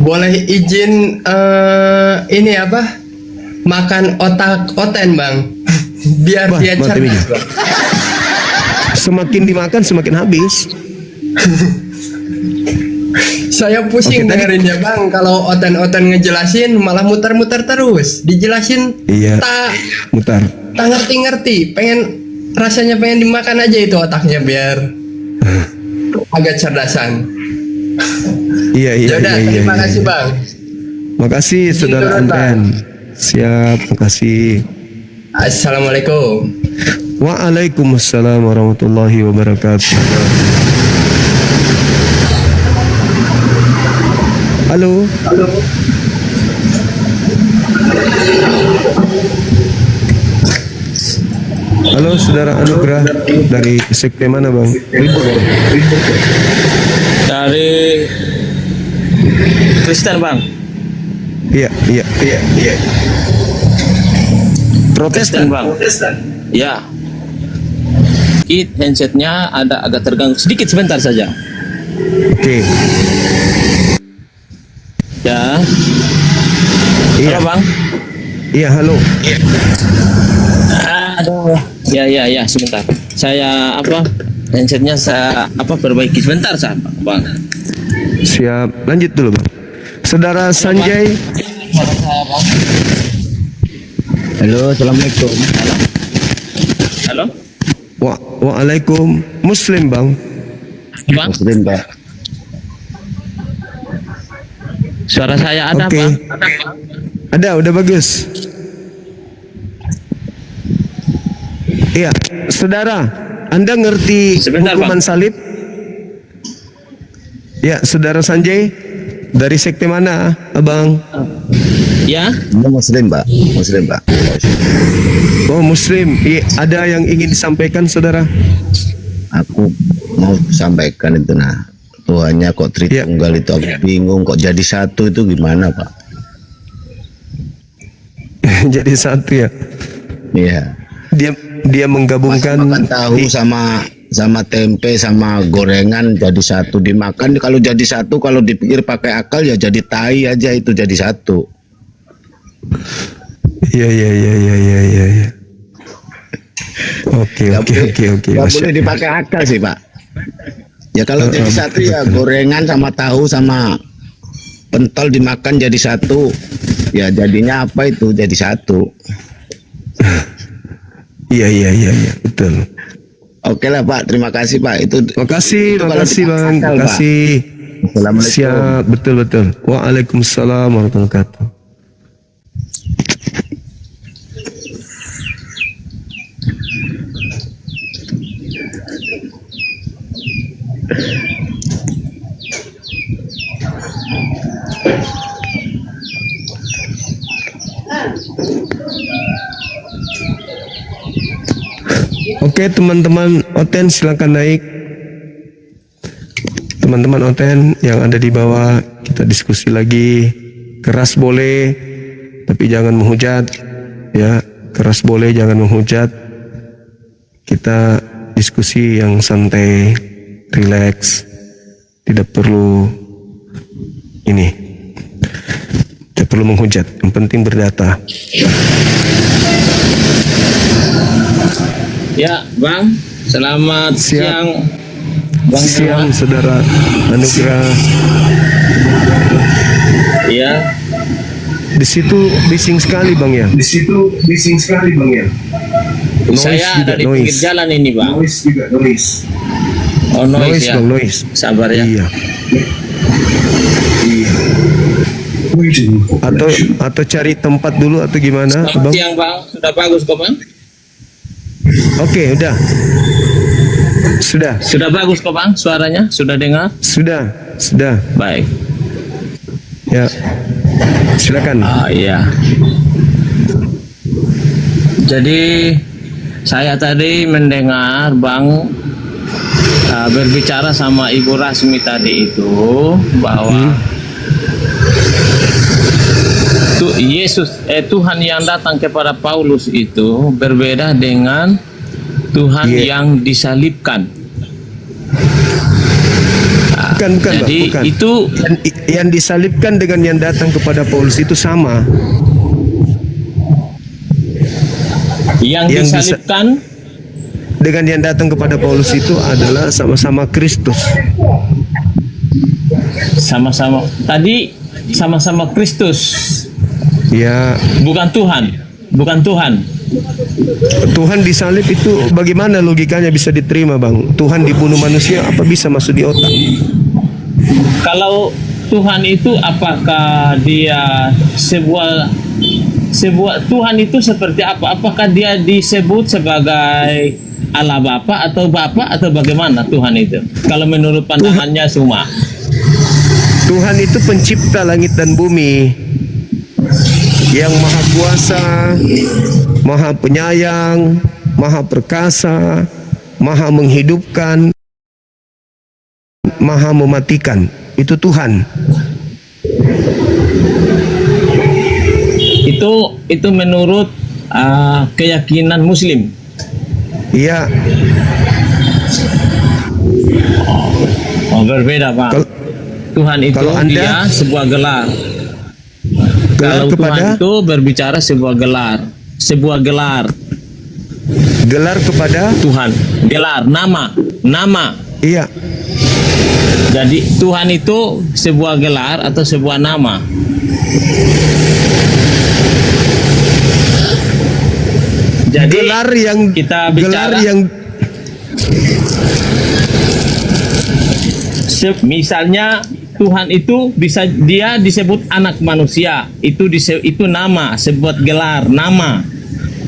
Speaker 4: boleh izin ini apa? Makan otak oten Bang. Biar
Speaker 1: Wah,
Speaker 4: dia
Speaker 1: mantap ini.
Speaker 4: cerdas Bang.
Speaker 1: Semakin dimakan semakin habis.
Speaker 4: Saya pusing
Speaker 1: Oke, tadi-
Speaker 4: dengerinnya Bang. Kalau oten-oten ngejelasin malah muter-muter terus. Dijelasin
Speaker 1: Iya.
Speaker 4: tak
Speaker 1: Mutar.
Speaker 4: ngerti-ngerti. Rasanya pengen dimakan aja itu otaknya biar agak cerdasan.
Speaker 1: Iya.
Speaker 4: Yaudah, terima kasih Bang.
Speaker 1: Makasih saudara
Speaker 4: turun, Bang.
Speaker 1: Andren. Siap, makasih.
Speaker 4: Assalamualaikum.
Speaker 1: Waalaikumsalam warahmatullahi wabarakatuh. Halo. Halo, saudara Anugrah dari sekte mana bang? Ribut bang.
Speaker 5: Dari Kristen bang.
Speaker 1: Iya.
Speaker 5: Kristen
Speaker 1: Protestan.
Speaker 5: bang. Ya. Handsetnya ada agak terganggu sedikit, sebentar saja.
Speaker 1: Oke.
Speaker 5: Ya.
Speaker 1: Iya.
Speaker 5: Halo bang.
Speaker 1: Iya, halo.
Speaker 5: Aduh. Ya, sebentar. Saya handsetnya saya perbaiki sebentar saya bang.
Speaker 1: Siap. Lanjut dulu bang. Saudara Sanjay.
Speaker 3: Halo, assalamualaikum.
Speaker 5: Halo.
Speaker 1: Waalaikum. Muslim bang.
Speaker 5: Bang.
Speaker 3: Muslim Pak.
Speaker 5: Suara saya ada
Speaker 1: Oke.
Speaker 5: bang.
Speaker 1: Ada, udah bagus. Iya, saudara, Anda ngerti
Speaker 5: Sebentar,
Speaker 1: hukuman
Speaker 5: Bang.
Speaker 1: salib? Ya, saudara Sanjay, dari sekte mana, abang?
Speaker 5: Ya.
Speaker 6: Muslim Pak, Muslim Pak.
Speaker 1: Oh, Muslim. Iya, ada yang ingin disampaikan, saudara?
Speaker 6: Aku mau sampaikan itu Tuhannya kok
Speaker 1: Iya.
Speaker 6: Tritunggal itu aku bingung kok jadi satu itu gimana Pak?
Speaker 1: Jadi satu ya.
Speaker 6: Iya.
Speaker 1: Dia menggabungkan
Speaker 6: Makan tahu sama tempe sama gorengan jadi satu dimakan. Kalau jadi satu kalau dipikir pakai akal ya jadi tai aja itu jadi satu.
Speaker 1: Iya. Oke.
Speaker 6: Nggak
Speaker 1: Masya
Speaker 6: boleh
Speaker 1: Allah.
Speaker 6: dipakai akal sih Pak. Ya kalau jadi satu ya gorengan sama tahu sama pentol dimakan jadi satu. Ya jadinya apa itu jadi satu.
Speaker 1: Iya, betul.
Speaker 6: Oke lah Pak, terima kasih Pak. Itu
Speaker 1: Makasih
Speaker 6: kalau
Speaker 1: bang.
Speaker 6: dipakai akal, Pak.
Speaker 1: Makasih.
Speaker 6: Assalamualaikum.
Speaker 1: Siap, betul. Waalaikumsalam warahmatullahi wabarakatuh. Oke, teman-teman Oten silakan naik. Teman-teman Oten yang ada di bawah, kita diskusi lagi. Keras boleh, tapi jangan menghujat. Ya, keras boleh, jangan menghujat. Kita diskusi yang santai, rileks. Tidak perlu ini. Tidak perlu menghujat. Yang penting berdata.
Speaker 5: Ya, Bang. Selamat
Speaker 1: Siap.
Speaker 5: siang. Bang
Speaker 1: Siang,
Speaker 5: Jawa.
Speaker 1: saudara Anugrah.
Speaker 5: Iya.
Speaker 1: Di situ bising sekali bang ya.
Speaker 5: Saya
Speaker 1: juga,
Speaker 5: ada di pinggir jalan ini, Bang. Oh, noise ya.
Speaker 1: Bang, noise.
Speaker 5: Sabar ya.
Speaker 1: Iya. Atau cari tempat dulu atau gimana,
Speaker 5: Selamat
Speaker 1: bang?
Speaker 5: siang, Bang. Sudah bagus kok, Bang?
Speaker 1: Oke, udah. Sudah.
Speaker 5: Sudah bagus kok, Bang? Suaranya sudah dengar?
Speaker 1: Sudah.
Speaker 5: Baik.
Speaker 1: Ya. Silakan.
Speaker 5: Iya. Jadi saya tadi mendengar Bang berbicara sama Ibu Rasmi tadi itu bahwa Tuhan yang datang kepada Paulus itu berbeda dengan Tuhan
Speaker 1: Iya.
Speaker 5: yang disalibkan.
Speaker 1: Bukan,
Speaker 5: Jadi
Speaker 1: bang, bukan.
Speaker 5: itu
Speaker 1: Yang disalibkan dengan yang datang kepada Paulus itu sama.
Speaker 5: yang
Speaker 1: Yang
Speaker 5: disalibkan
Speaker 1: Dengan yang datang kepada Paulus itu adalah sama-sama Kristus.
Speaker 5: sama-sama tadi sama-sama Kristus,
Speaker 1: Ya,
Speaker 5: bukan Tuhan.
Speaker 1: Tuhan disalib itu bagaimana logikanya bisa diterima bang? Tuhan dibunuh manusia apa bisa masuk di otak?
Speaker 5: Kalau Tuhan itu apakah dia sebuah Tuhan itu seperti apa? Apakah dia disebut sebagai Allah Bapa atau bagaimana Tuhan itu? Kalau menurut pandangannya semua.
Speaker 1: Tuhan itu pencipta langit dan bumi, yang maha kuasa, maha penyayang, maha perkasa, maha menghidupkan, maha mematikan. Itu Tuhan.
Speaker 5: Itu menurut keyakinan Muslim.
Speaker 1: Iya.
Speaker 5: Oh, berbeda, Pak. Tuhan itu
Speaker 1: kalau Anda-
Speaker 5: dia sebuah gelar.
Speaker 1: Gelar
Speaker 5: Kalau
Speaker 1: kepada-
Speaker 5: Tuhan itu berbicara sebuah gelar.
Speaker 1: Gelar kepada,
Speaker 5: Tuhan, gelar, nama.
Speaker 1: iya.
Speaker 5: Jadi Tuhan itu sebuah gelar atau sebuah nama. Jadi
Speaker 1: Gelar yang
Speaker 5: kita
Speaker 1: gelar
Speaker 5: bicara
Speaker 1: yang
Speaker 5: misalnya Tuhan itu dia disebut anak manusia, itu nama, sebuah gelar, nama.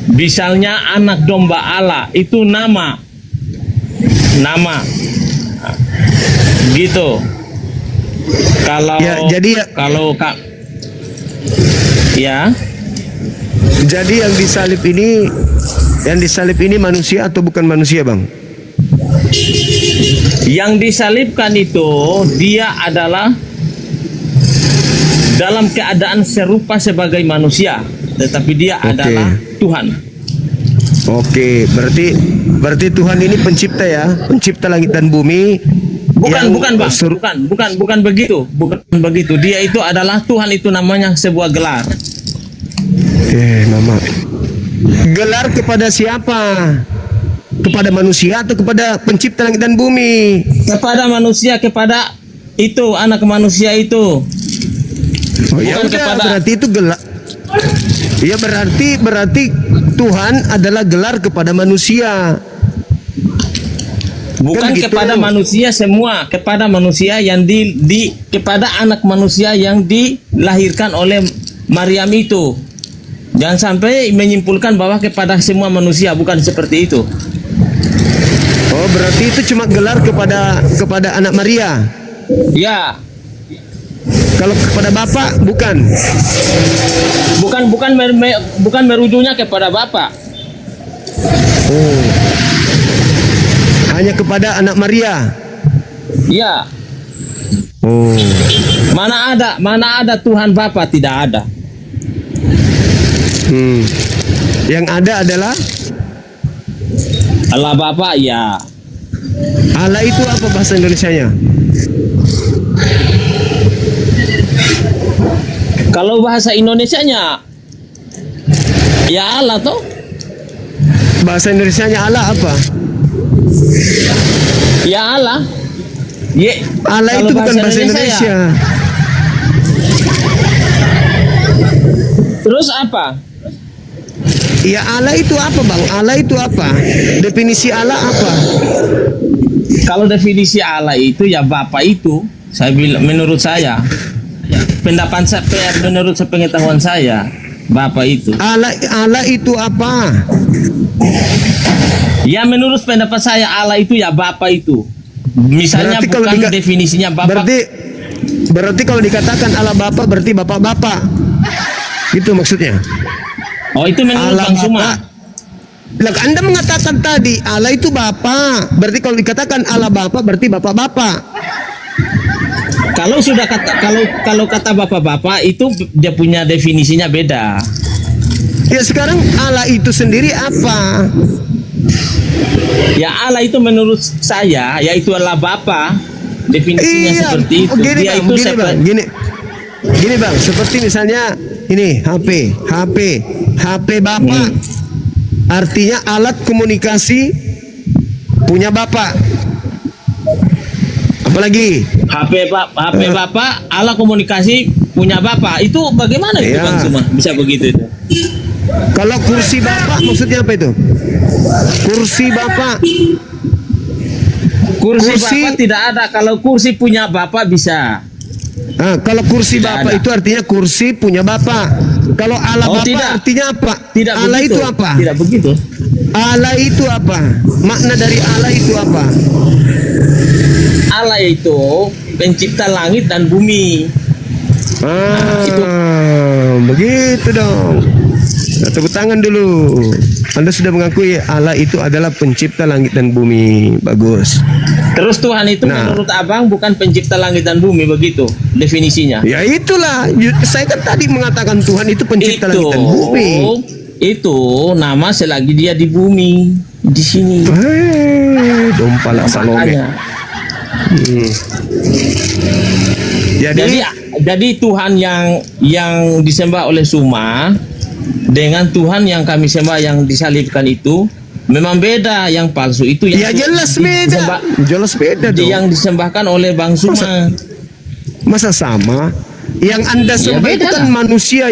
Speaker 5: Misalnya anak domba Allah, itu nama. Gitu. Kalau
Speaker 1: Ya, jadi ya-
Speaker 5: kalau Kak ya,
Speaker 1: jadi yang disalib ini manusia atau bukan manusia, Bang?
Speaker 5: yang disalibkan itu dia adalah dalam keadaan serupa sebagai manusia, tetapi dia
Speaker 1: Oke.
Speaker 5: adalah Tuhan.
Speaker 1: Oke, berarti Tuhan ini pencipta ya, pencipta langit dan bumi.
Speaker 5: Bukan,
Speaker 1: yang
Speaker 5: Bang. Bukan begitu. Bukan begitu. Dia itu adalah Tuhan, itu namanya sebuah gelar.
Speaker 1: Nama. Gelar kepada siapa? Kepada manusia atau kepada pencipta langit dan bumi?
Speaker 5: Kepada manusia, kepada itu anak manusia itu.
Speaker 1: Oh, ya
Speaker 5: Bukan
Speaker 1: udah,
Speaker 5: kepada-
Speaker 1: berarti itu gelar. Ya berarti Tuhan adalah gelar kepada manusia.
Speaker 5: Bukan
Speaker 1: Kan gitu.
Speaker 5: kepada manusia semua, kepada manusia yang kepada anak manusia yang dilahirkan oleh Maryam itu. Jangan sampai menyimpulkan bahwa kepada semua manusia, bukan seperti itu.
Speaker 1: Oh, berarti itu cuma gelar kepada anak Maria.
Speaker 5: Ya,
Speaker 1: Kalau kepada Bapak bukan.
Speaker 5: bukan merujuknya kepada Bapa.
Speaker 1: Oh. Hanya kepada anak Maria.
Speaker 5: Ya,
Speaker 1: Oh.
Speaker 5: mana ada Tuhan Bapa, tidak ada.
Speaker 1: Yang ada adalah
Speaker 5: Allah Bapa, ya.
Speaker 1: Allah. Itu apa bahasa Indonesianya?
Speaker 5: Kalau bahasa Indonesianya ya Allah toh.
Speaker 1: Bahasa Indonesianya Allah apa?
Speaker 5: Ya Allah.
Speaker 1: Allah
Speaker 5: Kalau
Speaker 1: itu bukan bahasa
Speaker 5: ya.
Speaker 1: Indonesia.
Speaker 5: Terus apa?
Speaker 1: Ya Allah itu apa, Bang? Allah itu apa? Definisi Allah apa?
Speaker 5: Kalau definisi Allah itu ya Bapa itu, saya bilang menurut saya, pendapat saya, menurut sepengetahuan saya, Bapa itu.
Speaker 1: Allah itu apa?
Speaker 5: Ya menurut pendapat saya Allah itu ya Bapa itu. Misalnya
Speaker 1: Berarti kalau
Speaker 5: bukan definisinya Bapa.
Speaker 1: Berarti kalau dikatakan Allah Bapa berarti bapak-bapak. Itu maksudnya.
Speaker 5: Oh itu menurut
Speaker 1: Allah
Speaker 5: Bang Suma.
Speaker 1: Bapa. Lah, Anda mengatakan tadi Allah itu Bapa. Berarti kalau dikatakan Allah Bapa berarti bapak-bapak.
Speaker 5: Kalau sudah kalau kata bapak-bapak itu dia punya definisinya beda.
Speaker 1: Ya sekarang Allah itu sendiri apa?
Speaker 5: Ya Allah itu menurut saya yaitu Allah Bapa. Definisinya seperti itu.
Speaker 1: Oh, gini,
Speaker 5: Dia
Speaker 1: Bang,
Speaker 5: itu
Speaker 1: gini, Bang, gini Bang, seperti misalnya ini HP Bapak. Artinya alat komunikasi punya Bapak. Apalagi
Speaker 5: HP Bapak, Allah komunikasi punya Bapak. Itu bagaimana itu
Speaker 1: Iya.
Speaker 5: Bang Suma? Bisa begitu itu.
Speaker 1: kalau kursi Bapak maksudnya apa itu? Kursi Bapak.
Speaker 5: Kursi
Speaker 1: Kursi-
Speaker 5: Bapak tidak ada. Kalau kursi punya Bapak bisa.
Speaker 1: Kalau kursi
Speaker 5: Tidak
Speaker 1: Bapa
Speaker 5: ada.
Speaker 1: itu artinya kursi punya Bapa. Kalau Allah
Speaker 5: Oh,
Speaker 1: Bapa
Speaker 5: tidak.
Speaker 1: artinya apa?
Speaker 5: Tidak
Speaker 1: Allah
Speaker 5: begitu.
Speaker 1: itu apa?
Speaker 5: Tidak begitu.
Speaker 1: Allah itu apa? Makna dari Allah itu apa?
Speaker 5: Allah itu pencipta langit dan bumi.
Speaker 1: Begitu dong. Nah, tepuk tangan dulu. Anda sudah mengakui Allah itu adalah pencipta langit dan bumi. Bagus.
Speaker 5: Terus Tuhan itu
Speaker 1: Nah.
Speaker 5: menurut abang bukan pencipta langit dan bumi, begitu definisinya.
Speaker 1: Ya itulah. Saya kan tadi mengatakan Tuhan itu pencipta langit dan bumi.
Speaker 5: Itu nama selagi dia di bumi, di sini.
Speaker 1: Dompala Salome.
Speaker 5: Makanya. Jadi Tuhan yang disembah oleh Suma dengan Tuhan yang kami sembah yang disalibkan itu memang beda. Yang palsu itu yang
Speaker 1: Ya jelas beda. Jelas beda dong.
Speaker 5: yang disembahkan oleh Bang Suma.
Speaker 1: Masa sama? Yang Anda sembah
Speaker 5: beda
Speaker 1: itu kan
Speaker 5: lah.
Speaker 1: manusia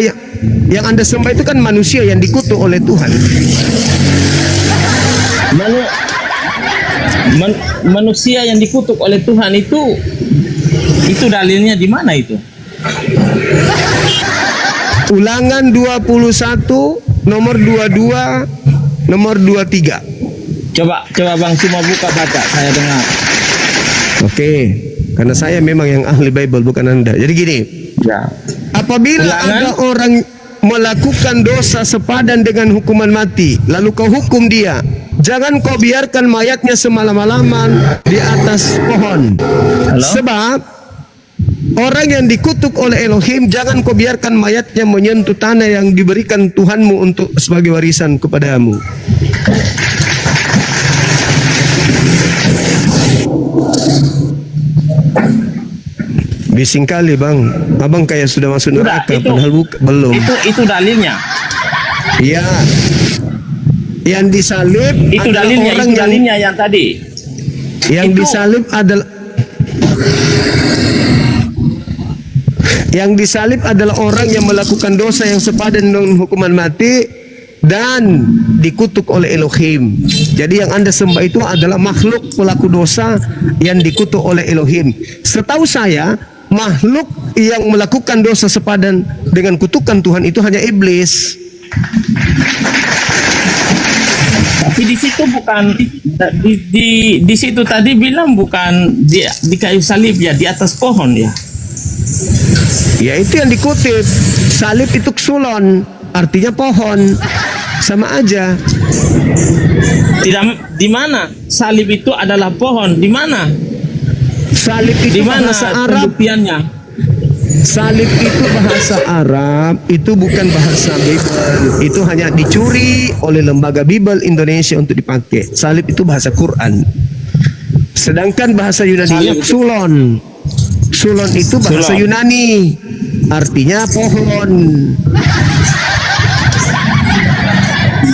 Speaker 1: yang Anda sembah itu kan manusia yang dikutuk oleh Tuhan.
Speaker 5: Manusia yang dikutuk oleh Tuhan itu dalilnya di mana itu?
Speaker 1: Ulangan 21 nomor 22 nomor 23.
Speaker 5: Coba Bang Suma buka baca, saya dengar.
Speaker 1: Oke, karena saya memang yang ahli Bible bukan Anda. Jadi gini,
Speaker 5: Ya.
Speaker 1: apabila
Speaker 5: Ulangan.
Speaker 1: ada orang melakukan dosa sepadan dengan hukuman mati, lalu kau hukum dia, jangan kau biarkan mayatnya semalam-malaman di atas pohon. Sebab orang yang dikutuk oleh Elohim, jangan kau biarkan mayatnya menyentuh tanah yang diberikan Tuhanmu untuk sebagai warisan kepadamu. Bising kali bang, abang kayak sudah masuk
Speaker 5: Udah,
Speaker 1: neraka, padahal belum.
Speaker 5: Itu dalilnya.
Speaker 1: Iya, yang disalib
Speaker 5: Itu
Speaker 1: adalah
Speaker 5: dalilnya,
Speaker 1: orang
Speaker 5: itu dalilnya yang tadi.
Speaker 1: yang
Speaker 5: itu-
Speaker 1: disalib adalah orang yang melakukan dosa yang sepadan dengan hukuman mati dan dikutuk oleh Elohim. Jadi yang Anda sembah itu adalah makhluk pelaku dosa yang dikutuk oleh Elohim. Setahu saya, makhluk yang melakukan dosa sepadan dengan kutukan Tuhan itu hanya iblis.
Speaker 5: Tapi di situ bukan di situ tadi bilang bukan di kayu salib ya, di atas pohon ya.
Speaker 1: Ya itu yang dikutip. Salib itu ksulon, artinya pohon. Sama aja.
Speaker 5: Tidak, di mana salib itu adalah pohon? Di mana?
Speaker 1: Salib
Speaker 5: Di
Speaker 1: itu
Speaker 5: mana
Speaker 1: bahasa Arab.
Speaker 5: pembuktiannya?
Speaker 1: Salib itu bahasa Arab, itu bukan bahasa Bible. Itu hanya dicuri oleh lembaga Bible Indonesia untuk dipakai. Salib itu bahasa Quran. Sedangkan bahasa Yunani
Speaker 5: Salib itu-
Speaker 1: Sulon. Sulon itu bahasa
Speaker 5: Sulon.
Speaker 1: Yunani, artinya pohon.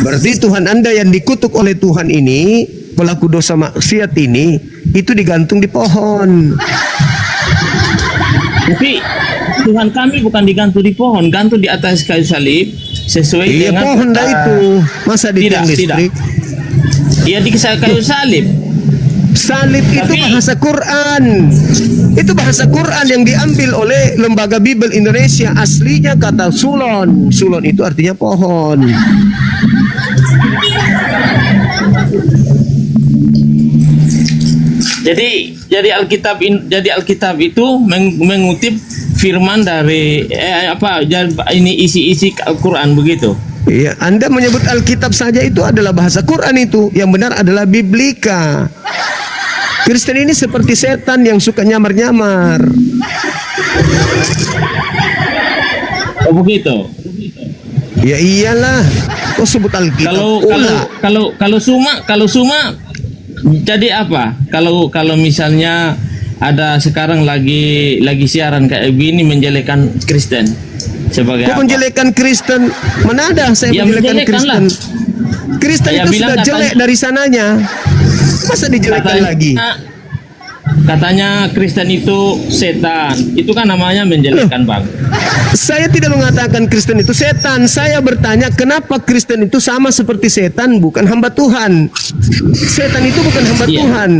Speaker 1: Berarti Tuhan Anda yang dikutuk oleh Tuhan ini, pelaku dosa maksiat ini, itu digantung di pohon.
Speaker 5: Tapi Tuhan kami bukan digantung di pohon, gantung di atas kayu salib sesuai
Speaker 1: Iya
Speaker 5: dengan
Speaker 1: pohon dah itu. Masa di tiang
Speaker 5: tidak.
Speaker 1: listrik?
Speaker 5: Iya di kayu salib.
Speaker 1: Salib itu
Speaker 5: Tapi-
Speaker 1: bahasa Quran. Itu bahasa Quran yang diambil oleh lembaga Bible Indonesia. Aslinya kata sulon. Sulon itu artinya pohon.
Speaker 5: Jadi Alkitab itu mengutip firman dari ini isi-isi Al-Qur'an begitu.
Speaker 1: Iya, Anda menyebut Alkitab saja itu adalah bahasa Quran itu. Yang benar adalah Biblika. Kristen ini seperti setan yang suka nyamar-nyamar.
Speaker 5: Oh begitu.
Speaker 1: Ya iyalah. Kok sebut Alkitab?
Speaker 5: Kalau Suma jadi apa? Kalau misalnya ada sekarang lagi siaran kayak begini menjelekan Kristen sebagai
Speaker 1: Kok
Speaker 5: apa?
Speaker 1: menjelekan Kristen? Mana ada saya
Speaker 5: Ya,
Speaker 1: menjelekan
Speaker 5: menjelekan
Speaker 1: Kristen?
Speaker 5: lah.
Speaker 1: Kristen
Speaker 5: Saya
Speaker 1: itu
Speaker 5: bilang
Speaker 1: sudah jelek
Speaker 5: katanya-
Speaker 1: dari sananya. Masa dijelekan lagi?
Speaker 5: Katanya Kristen itu setan. Itu kan namanya menjelekan, Bang.
Speaker 1: Saya tidak mengatakan Kristen itu setan. Saya bertanya kenapa Kristen itu sama seperti setan, bukan hamba Tuhan. Setan itu bukan hamba
Speaker 5: Iya.
Speaker 1: Tuhan.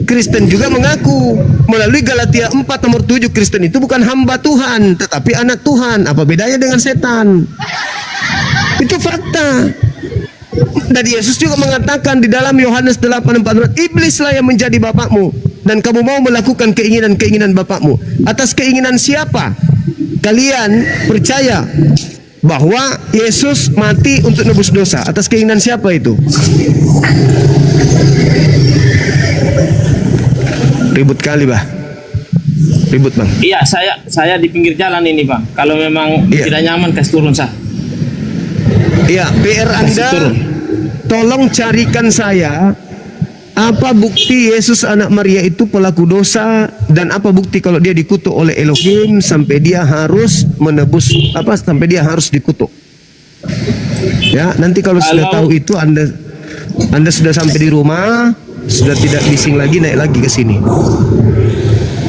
Speaker 1: Kristen juga mengaku melalui Galatia 4 nomor 7, Kristen itu bukan hamba Tuhan tetapi anak Tuhan. Apa bedanya dengan setan? Itu fakta. Dan Yesus juga mengatakan di dalam Yohanes 8:14, iblislah yang menjadi bapakmu dan kamu mau melakukan keinginan-keinginan bapakmu. Atas keinginan siapa kalian percaya bahwa Yesus mati untuk nebus dosa? Atas keinginan siapa itu? Ribut kali, bah. Ribut, Bang.
Speaker 5: Iya, saya di pinggir jalan ini, Bang. Kalau memang
Speaker 1: Iya.
Speaker 5: tidak nyaman, kasih turun sah.
Speaker 1: Iya, PR Anda
Speaker 5: turun.
Speaker 1: tolong carikan saya apa bukti Yesus anak Maria itu pelaku dosa, dan apa bukti kalau dia dikutuk oleh Elohim sampai dia harus menebus sampai dia harus dikutuk. Ya, nanti kalau sudah
Speaker 5: Kalau-
Speaker 1: tahu itu Anda sudah sampai di rumah, sudah tidak bising lagi naik lagi ke sini.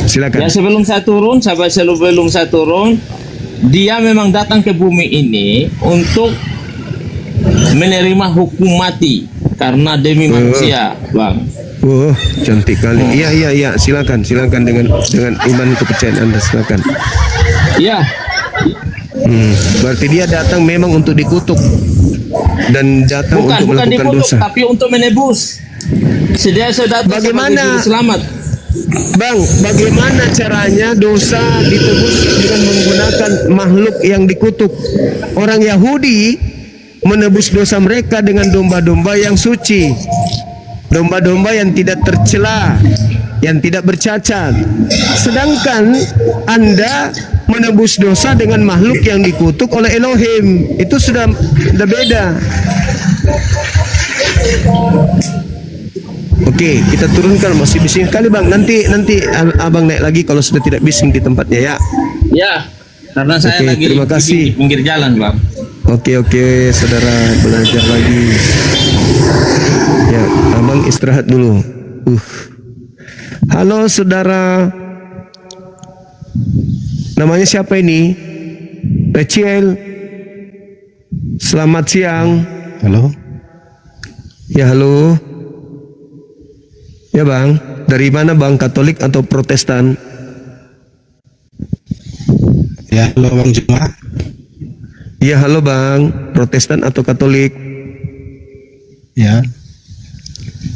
Speaker 1: Silakan.
Speaker 5: Ya sebelum saya turun, dia memang datang ke bumi ini untuk menerima hukum mati karena demi manusia, Bang.
Speaker 1: Oh, cantik kali. Iya, silakan dengan iman kepercayaan Anda, silakan.
Speaker 5: Iya,
Speaker 1: Berarti dia datang memang untuk dikutuk dan datang
Speaker 5: bukan
Speaker 1: untuk melakukan
Speaker 5: dikutuk,
Speaker 1: dosa.
Speaker 5: tapi untuk menebus. Dia sudah datang
Speaker 1: Bagaimana?
Speaker 5: sebagai juru selamat.
Speaker 1: Bang, bagaimana caranya dosa ditebus dengan menggunakan makhluk yang dikutuk? Orang Yahudi menebus dosa mereka dengan domba-domba yang suci, domba-domba yang tidak tercela, yang tidak bercacat. Sedangkan Anda menebus dosa dengan makhluk yang dikutuk oleh Elohim. Itu sudah beda. Oke, kita turunkan. Masih bising kali, Bang. Nanti Abang naik lagi kalau sudah tidak bising di tempatnya, ya.
Speaker 5: Ya, karena saya
Speaker 1: Oke,
Speaker 5: lagi
Speaker 1: terima kasih.
Speaker 5: di pinggir jalan, Bang.
Speaker 1: Oke, saudara belajar lagi. Ya, Abang istirahat dulu. Halo, saudara. Namanya siapa ini? Rachel. Selamat siang.
Speaker 7: Halo,
Speaker 1: Ya, halo. Ya, Bang. Dari mana, Bang? Katolik atau Protestan?
Speaker 7: ya halo Bang Juma.
Speaker 1: Ya, halo, Bang. Protestan atau Katolik?
Speaker 7: Ya,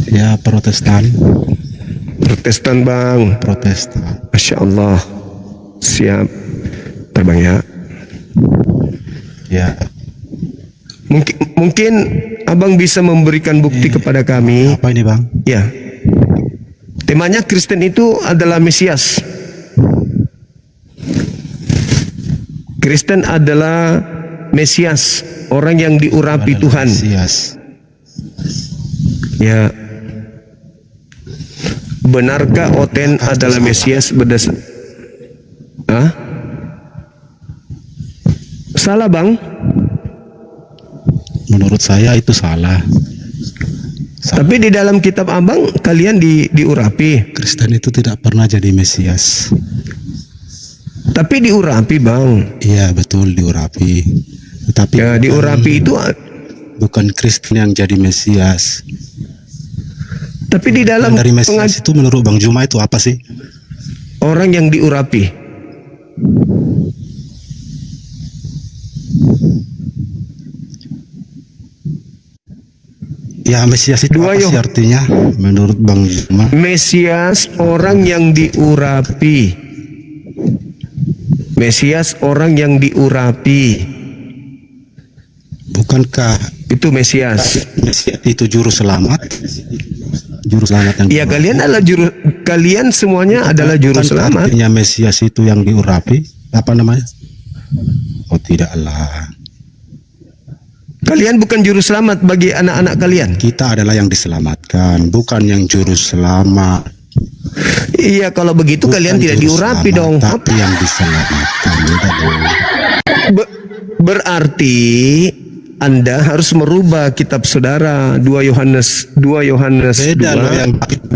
Speaker 7: ya Protestan,
Speaker 1: Protestan, Bang.
Speaker 7: Protestan.
Speaker 1: Masya Allah. Siap. Terbang, ya.
Speaker 7: Ya,
Speaker 1: Mungkin Abang bisa memberikan bukti kepada kami.
Speaker 7: apa ini Bang?
Speaker 1: Ya. Temanya Kristen itu adalah Mesias. Kristen adalah Mesias, orang yang diurapi
Speaker 7: Adalah
Speaker 1: Tuhan.
Speaker 7: Mesias.
Speaker 1: Ya. Benarkah Oten adalah Mesias berdasar? Hah? Salah, Bang.
Speaker 7: Menurut saya itu salah.
Speaker 1: Tapi di dalam kitab Abang kalian diurapi.
Speaker 7: Kristen itu tidak pernah jadi Mesias.
Speaker 1: Tapi diurapi, Bang.
Speaker 7: Iya betul diurapi. Tetapi
Speaker 1: Ya, diurapi itu
Speaker 7: bukan Kristen yang jadi Mesias.
Speaker 1: tapi di dalam
Speaker 7: Dari Mesias itu menurut Bang Juma itu apa sih?
Speaker 1: orang yang diurapi.
Speaker 7: Ya Mesias itu
Speaker 1: Dua,
Speaker 7: apa sih
Speaker 1: Yoh.
Speaker 7: artinya menurut Bang Juma?
Speaker 1: Mesias orang yang diurapi. Mesias orang yang diurapi.
Speaker 7: Bukankah
Speaker 1: Itu Mesias.
Speaker 7: Mesias itu juru selamat? Juru selamat yang
Speaker 1: Ya, kalian semuanya adalah juru
Speaker 7: Bukankah
Speaker 1: selamat.
Speaker 7: artinya Mesias itu yang diurapi? Apa namanya? Oh tidaklah.
Speaker 1: Kalian bukan juru selamat bagi anak-anak kalian.
Speaker 7: Kita adalah yang diselamatkan, bukan yang juru selamat.
Speaker 1: Iya, kalau begitu
Speaker 7: Bukan
Speaker 1: kalian tidak
Speaker 7: juru
Speaker 1: diurapi
Speaker 7: selamat,
Speaker 1: dong.
Speaker 7: Tapi yang diselamatkan. Beda dong.
Speaker 1: Berarti Anda harus merubah kitab saudara 2 Yohanes 2
Speaker 7: Beda loh yang
Speaker 1: 1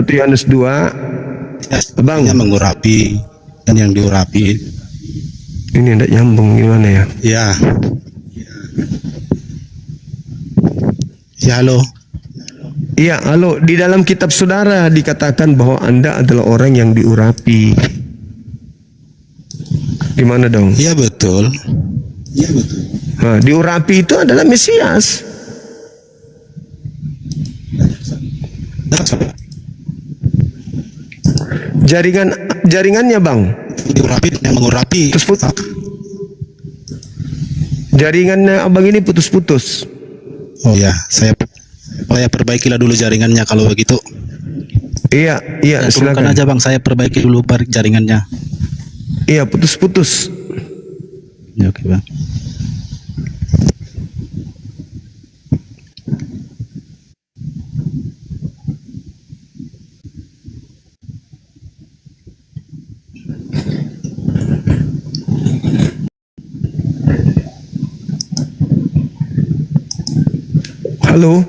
Speaker 1: Yohanes 2. Bang.
Speaker 7: yang mengurapi dan yang diurapi.
Speaker 1: Ini tidak nyambung gimana ya?
Speaker 7: Ya. Ya halo.
Speaker 1: Iya, kalau di dalam kitab saudara dikatakan bahwa Anda adalah orang yang diurapi. Gimana dong?
Speaker 7: Iya betul.
Speaker 1: Nah, diurapi itu adalah Mesias. Jaringannya bang.
Speaker 7: Diurapi yang mengurapi.
Speaker 1: Terus jaringannya abang ini putus-putus.
Speaker 7: Oh ya, saya perbaikilah dulu jaringannya kalau begitu.
Speaker 1: Iya,
Speaker 7: Ya, turunkan
Speaker 1: silakan.
Speaker 7: aja bang, saya perbaiki dulu jaringannya.
Speaker 1: Iya, putus-putus.
Speaker 7: Ya, oke bang.
Speaker 1: Halo.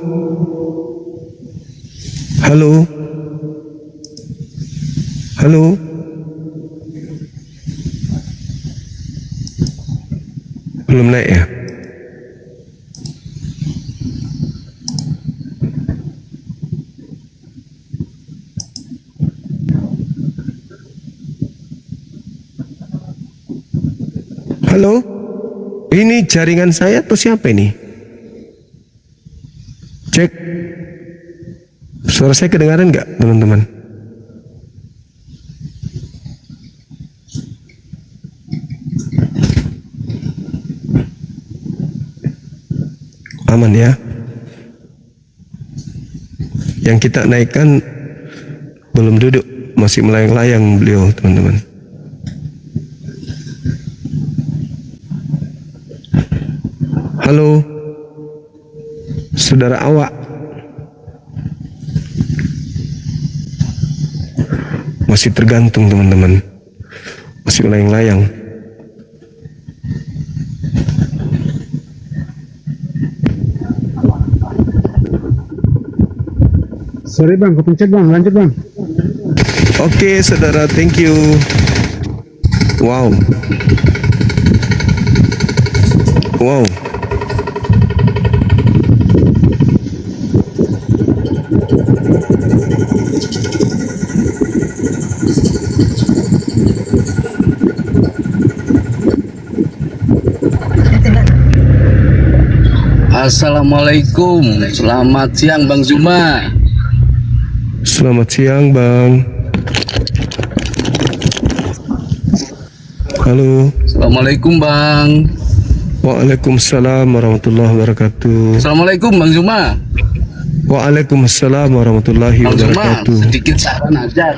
Speaker 1: Halo. Halo. Belum naik ya? Halo? Ini jaringan saya atau siapa ini? Cek. Suara saya kedengaran nggak, teman-teman? Aman ya? Yang kita naikkan belum duduk, masih melayang-layang beliau, teman-teman. Halo, saudara awak. Masih tergantung, teman-teman. Masih melayang-layang.
Speaker 8: Sorry bang, kepencet bang, lanjut bang.
Speaker 1: Oke, saudara, thank you. Wow. Wow.
Speaker 9: Assalamualaikum, selamat siang Bang Zuma.
Speaker 1: Selamat siang, Bang. Halo.
Speaker 9: Assalamualaikum Bang.
Speaker 1: Waalaikumsalam warahmatullahi wabarakatuh.
Speaker 9: Assalamualaikum Bang Zuma.
Speaker 1: Waalaikumsalam warahmatullahi
Speaker 9: Bang Zuma,
Speaker 1: wabarakatuh.
Speaker 9: sedikit saran aja.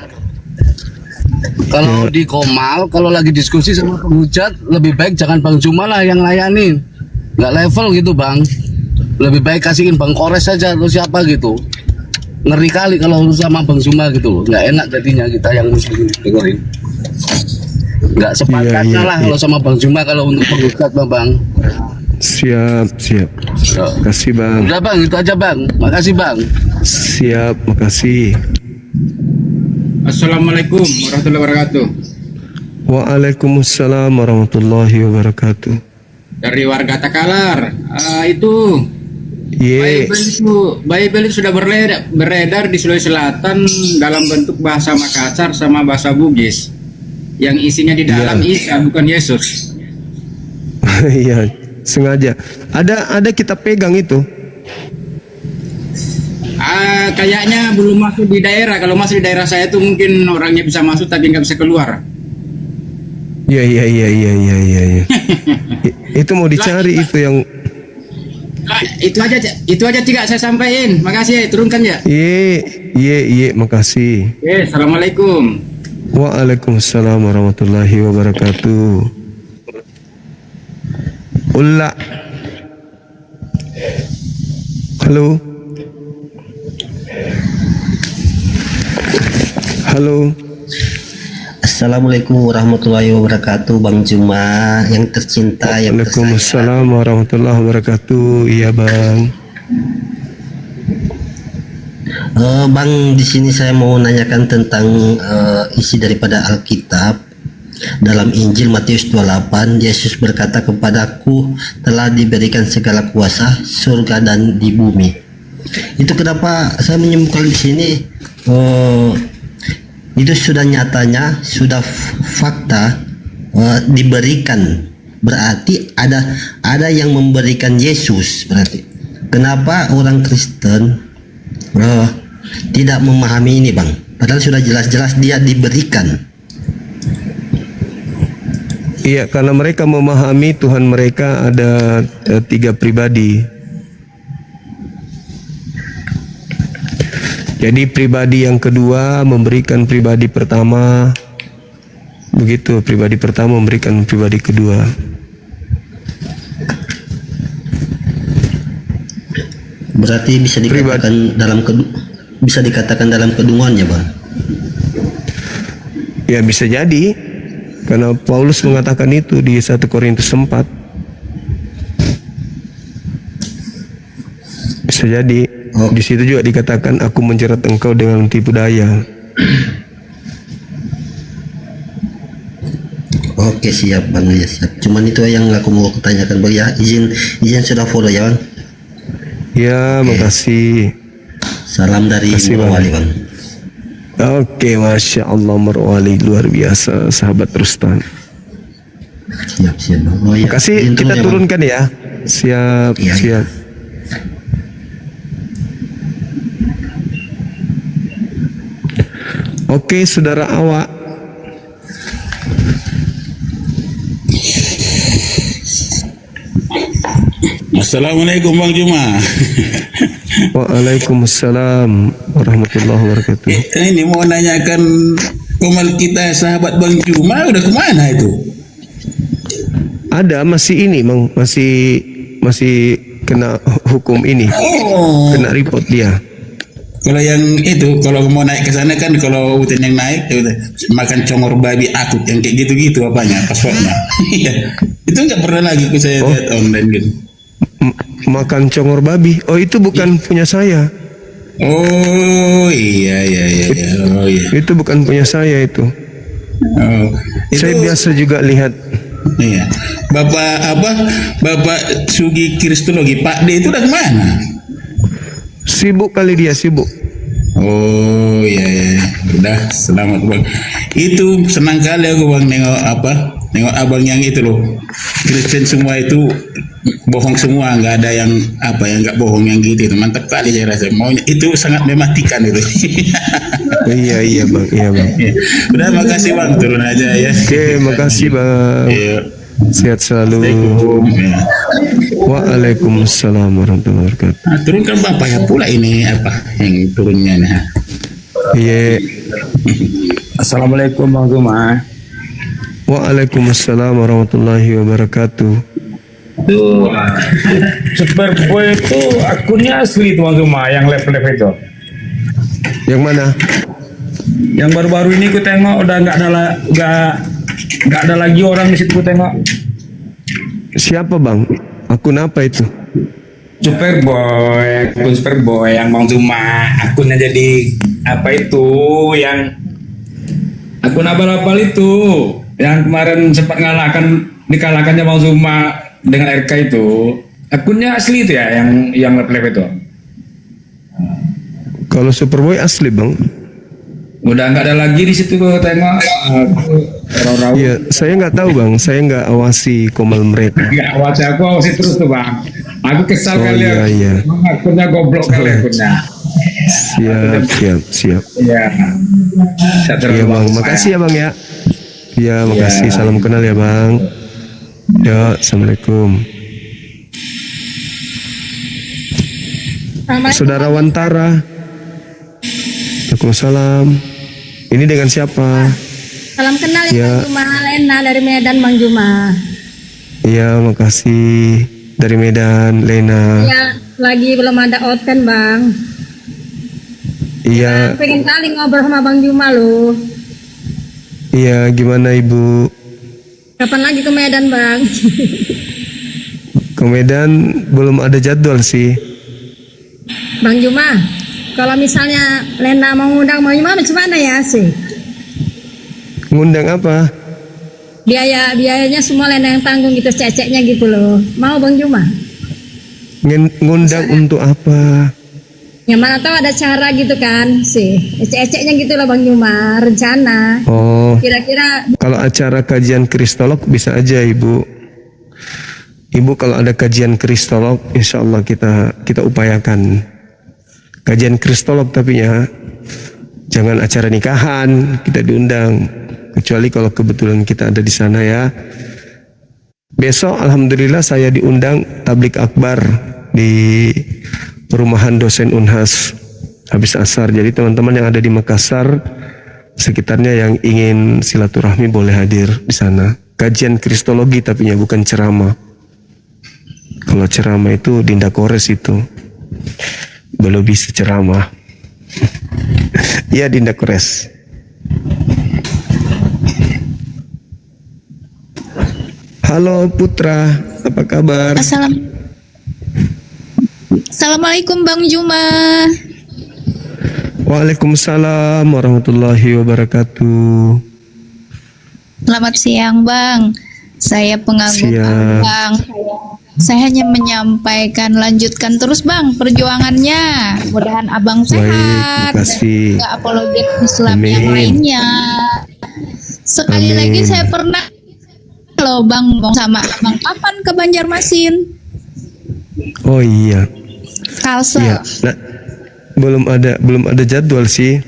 Speaker 9: Kalau di Komal, kalau lagi diskusi sama penghujat, lebih baik jangan Bang Zuma lah yang layanin. Nggak level gitu Bang. Lebih baik kasihin Bang Kores saja atau siapa gitu. Ngeri kali kalau sama Bang Zuma gitu. Nggak enak jadinya kita yang muslim dengerin. Nggak sepatutnya lah kalau sama Bang Zuma kalau untuk penghujat Bang.
Speaker 1: Siap, siap. Makasih, Bang.
Speaker 9: Udah Bang, itu aja Bang. Makasih Bang.
Speaker 1: Siap, makasih.
Speaker 10: Assalamualaikum warahmatullahi wabarakatuh.
Speaker 1: Waalaikumsalam warahmatullahi wabarakatuh.
Speaker 10: Dari warga Takalar, itu
Speaker 1: Ye,
Speaker 10: Bible itu sudah beredar di Sulawesi Selatan dalam bentuk bahasa Makassar sama bahasa Bugis, yang isinya di dalam Isa bukan Yesus.
Speaker 1: iya, sengaja. Ada kita pegang itu.
Speaker 10: Kayaknya belum masuk di daerah. Kalau masuk di daerah saya itu mungkin orangnya bisa masuk tapi nggak bisa keluar.
Speaker 1: Iya. Itu mau dicari itu yang.
Speaker 10: Itu aja tidak saya sampaikan. Makasih ya, turunkan ya.
Speaker 1: Ye, makasih.
Speaker 10: Assalamualaikum.
Speaker 1: Waalaikumsalam warahmatullahi wabarakatuh. Ulla. Halo. Halo.
Speaker 11: Assalamualaikum warahmatullahi wabarakatuh, Bang Juma yang tercinta, yang tersayang.
Speaker 1: Waalaikumsalam warahmatullahi wabarakatuh. Iya, Bang.
Speaker 11: Bang, di sini saya mau nanyakan tentang isi daripada Alkitab. Dalam Injil Matius 28, Yesus berkata, "Kepadaku telah diberikan segala kuasa surga dan di bumi." Itu kenapa saya menyebutkan di sini, itu sudah nyatanya, sudah fakta, diberikan, berarti ada yang memberikan Yesus. Berarti kenapa orang Kristen tidak memahami ini, Bang? Padahal sudah jelas-jelas dia diberikan.
Speaker 1: Iya, karena mereka memahami Tuhan mereka ada 3 pribadi. Jadi pribadi yang kedua memberikan pribadi pertama, begitu. Pribadi pertama memberikan pribadi kedua.
Speaker 11: Berarti bisa dikatakan dalam kedunguannya, Bang.
Speaker 1: Ya bisa jadi, karena Paulus mengatakan itu di 1 Korintus 4. Bisa jadi. Di situ juga dikatakan aku menjerat engkau dengan tipu daya.
Speaker 11: Oke, siap Bang, ya siap. Cuman itu yang aku mau tanyakan, Bang, ya. Izin sudah follow ya, Bang.
Speaker 1: Ya, makasih.
Speaker 11: Salam dari
Speaker 1: Makasih,
Speaker 11: Morowali, Bang.
Speaker 1: Oke, Masya Allah, Morowali luar biasa, sahabat Rustan.
Speaker 11: Siap, Bang. Oh, ya.
Speaker 1: Makasih,
Speaker 11: Izin
Speaker 1: kita
Speaker 11: ya, Bang.
Speaker 1: turunkan ya. Siap,
Speaker 11: Iya,
Speaker 1: siap. Oke, saudara awak.
Speaker 12: Assalamualaikum Bang Juma.
Speaker 1: Waalaikumsalam warahmatullahi wabarakatuh.
Speaker 12: Ini mau nanyakan komal kita sahabat Bang Juma udah kemana itu?
Speaker 1: Ada masih ini, Bang, masih kena hukum ini.
Speaker 12: Oh.
Speaker 1: Kena report dia.
Speaker 12: Kalau yang itu, kalau mau naik ke sana kan, kalau Uten yang naik, makan congor babi akut yang kayak gitu-gitu apanya, passwordnya. Itu nggak pernah lagi saya lihat online gitu.
Speaker 1: Makan congor babi. Oh, itu bukan punya saya.
Speaker 12: Oh iya. Oh iya.
Speaker 1: Itu bukan punya saya itu.
Speaker 12: Oh, itu,
Speaker 1: saya biasa juga lihat.
Speaker 12: Iya. Bapak Sugi Kristologi Pak D itu udah kemana?
Speaker 1: Sibuk kali dia, sibuk.
Speaker 12: Oh iya. Udah, selamat Bang. Itu senang kali aku Bang nengok abang yang itu loh. Kristen semua itu bohong semua, nggak ada yang nggak bohong yang gitu. Mantap kali saya rasa. Maunya itu sangat mematikan itu.
Speaker 1: Iya bang.
Speaker 12: Udah, makasih Bang, turun aja ya.
Speaker 1: Oke, makasih Bang.
Speaker 12: Iya.
Speaker 1: Sehat selalu. Waalaikumsalam warahmatullahi wabarakatuh.
Speaker 12: Nah, turunkan Bapak ya pula ini yang turunnya nih.
Speaker 1: Iya.
Speaker 13: Assalamualaikum Bang Zuma.
Speaker 1: Waalaikumsalam warahmatullahi wabarakatuh.
Speaker 13: Tuh, Superboy itu akunnya asli tuh Bang Zuma, yang live itu.
Speaker 1: Yang mana?
Speaker 13: Yang baru-baru ini ku tengok udah nggak ada lagi orang di situ ku tengok.
Speaker 1: Siapa Bang? Akun apa itu?
Speaker 13: Superboy, akun Superboy yang Bang Zuma, akunnya jadi apa itu yang akun abal-abal itu yang kemarin sempat dikalahkannya Bang Zuma dengan RK itu, akunnya asli itu ya yang live itu.
Speaker 1: Kalau Superboy asli Bang.
Speaker 13: Udah nggak ada lagi di situ gue tengok.
Speaker 1: Iya, saya nggak tahu Bang, saya nggak awasi komal mereka.
Speaker 13: Nggak awasi, aku awasi terus tuh Bang. Aku kesal kali ya.
Speaker 1: Iya.
Speaker 13: Akunnya goblok kali akunnya.
Speaker 1: Siap.
Speaker 13: Iya.
Speaker 1: Iya Bang, makasih ya Bang ya. Iya, makasih. Salam kenal ya Bang. Ya, assalamualaikum. Saudara Wantara. Waalaikumsalam. Ini dengan siapa?
Speaker 2: Salam kenal
Speaker 1: ya.
Speaker 2: Bang Juma, Lena dari Medan Bang Juma.
Speaker 1: Iya, makasih. Dari Medan, Lena.
Speaker 2: Ya, lagi belum ada outkan Bang.
Speaker 1: Iya.
Speaker 2: Pengen kali ngobrol sama Bang Juma loh.
Speaker 1: Iya, gimana Ibu?
Speaker 2: Kapan lagi ke Medan Bang?
Speaker 1: Ke Medan belum ada jadwal sih.
Speaker 2: Bang Juma, kalau misalnya Lena mau ngundang Bang Juma gimana ya sih?
Speaker 1: Ngundang apa?
Speaker 2: Biayanya semua Lena yang tanggung gitu, ceceknya gitu loh. Mau Bang Juma?
Speaker 1: Ngundang untuk apa?
Speaker 14: Ya mana tahu ada cara gitu kan sih. Ecek-eceknya gitu lah Bang Juma, rencana.
Speaker 1: Oh,
Speaker 14: Kira-kira
Speaker 1: kalau acara kajian kristolog bisa aja Ibu. Ibu kalau ada kajian kristolog, insya Allah kita upayakan kajian kristolog, tapi ya jangan acara nikahan kita diundang, kecuali kalau kebetulan kita ada di sana ya. Besok alhamdulillah saya diundang tablik akbar di perumahan dosen Unhas habis asar. Jadi teman-teman yang ada di Makassar sekitarnya yang ingin silaturahmi boleh hadir di sana. Kajian kristologi tapi ya bukan ceramah. Kalau ceramah itu Dinda Kores itu belum bisa ceramah. Iya Dinda Kores. Halo Putra, apa kabar?
Speaker 15: Assalamualaikum Bang Juma.
Speaker 1: Waalaikumsalam warahmatullahi wabarakatuh.
Speaker 15: Selamat siang Bang. Saya pengagum
Speaker 1: Siang.
Speaker 15: Bang. Saya hanya menyampaikan lanjutkan terus Bang perjuangannya. Mudahan Abang sehat.
Speaker 1: makasih.
Speaker 15: Juga apologet Islam yang
Speaker 1: Amin.
Speaker 15: lainnya. Sekali
Speaker 1: Amin.
Speaker 15: lagi saya pernah loh Bang sama Abang kapan ke Banjarmasin?
Speaker 1: Oh iya.
Speaker 15: Kalsel.
Speaker 1: Iya. Nah, belum ada jadwal sih.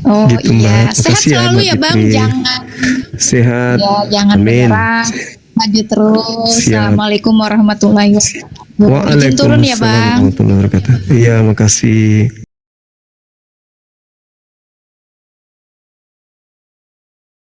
Speaker 15: Oh
Speaker 1: Gitu,
Speaker 15: iya,
Speaker 1: Mbak.
Speaker 15: sehat
Speaker 1: Makasih ya,
Speaker 15: selalu
Speaker 1: Mbak
Speaker 15: ya Bang,
Speaker 1: Fitri.
Speaker 15: jangan
Speaker 1: Sehat.
Speaker 15: jangan
Speaker 1: Amin.
Speaker 15: menyerah, maju terus.
Speaker 1: Siap.
Speaker 15: Assalamualaikum warahmatullahi wabarakatuh. Izin turun ya
Speaker 1: Waalaikumsalam
Speaker 15: Bang.
Speaker 1: warahmatullahi wabarakatuh. Iya, makasih.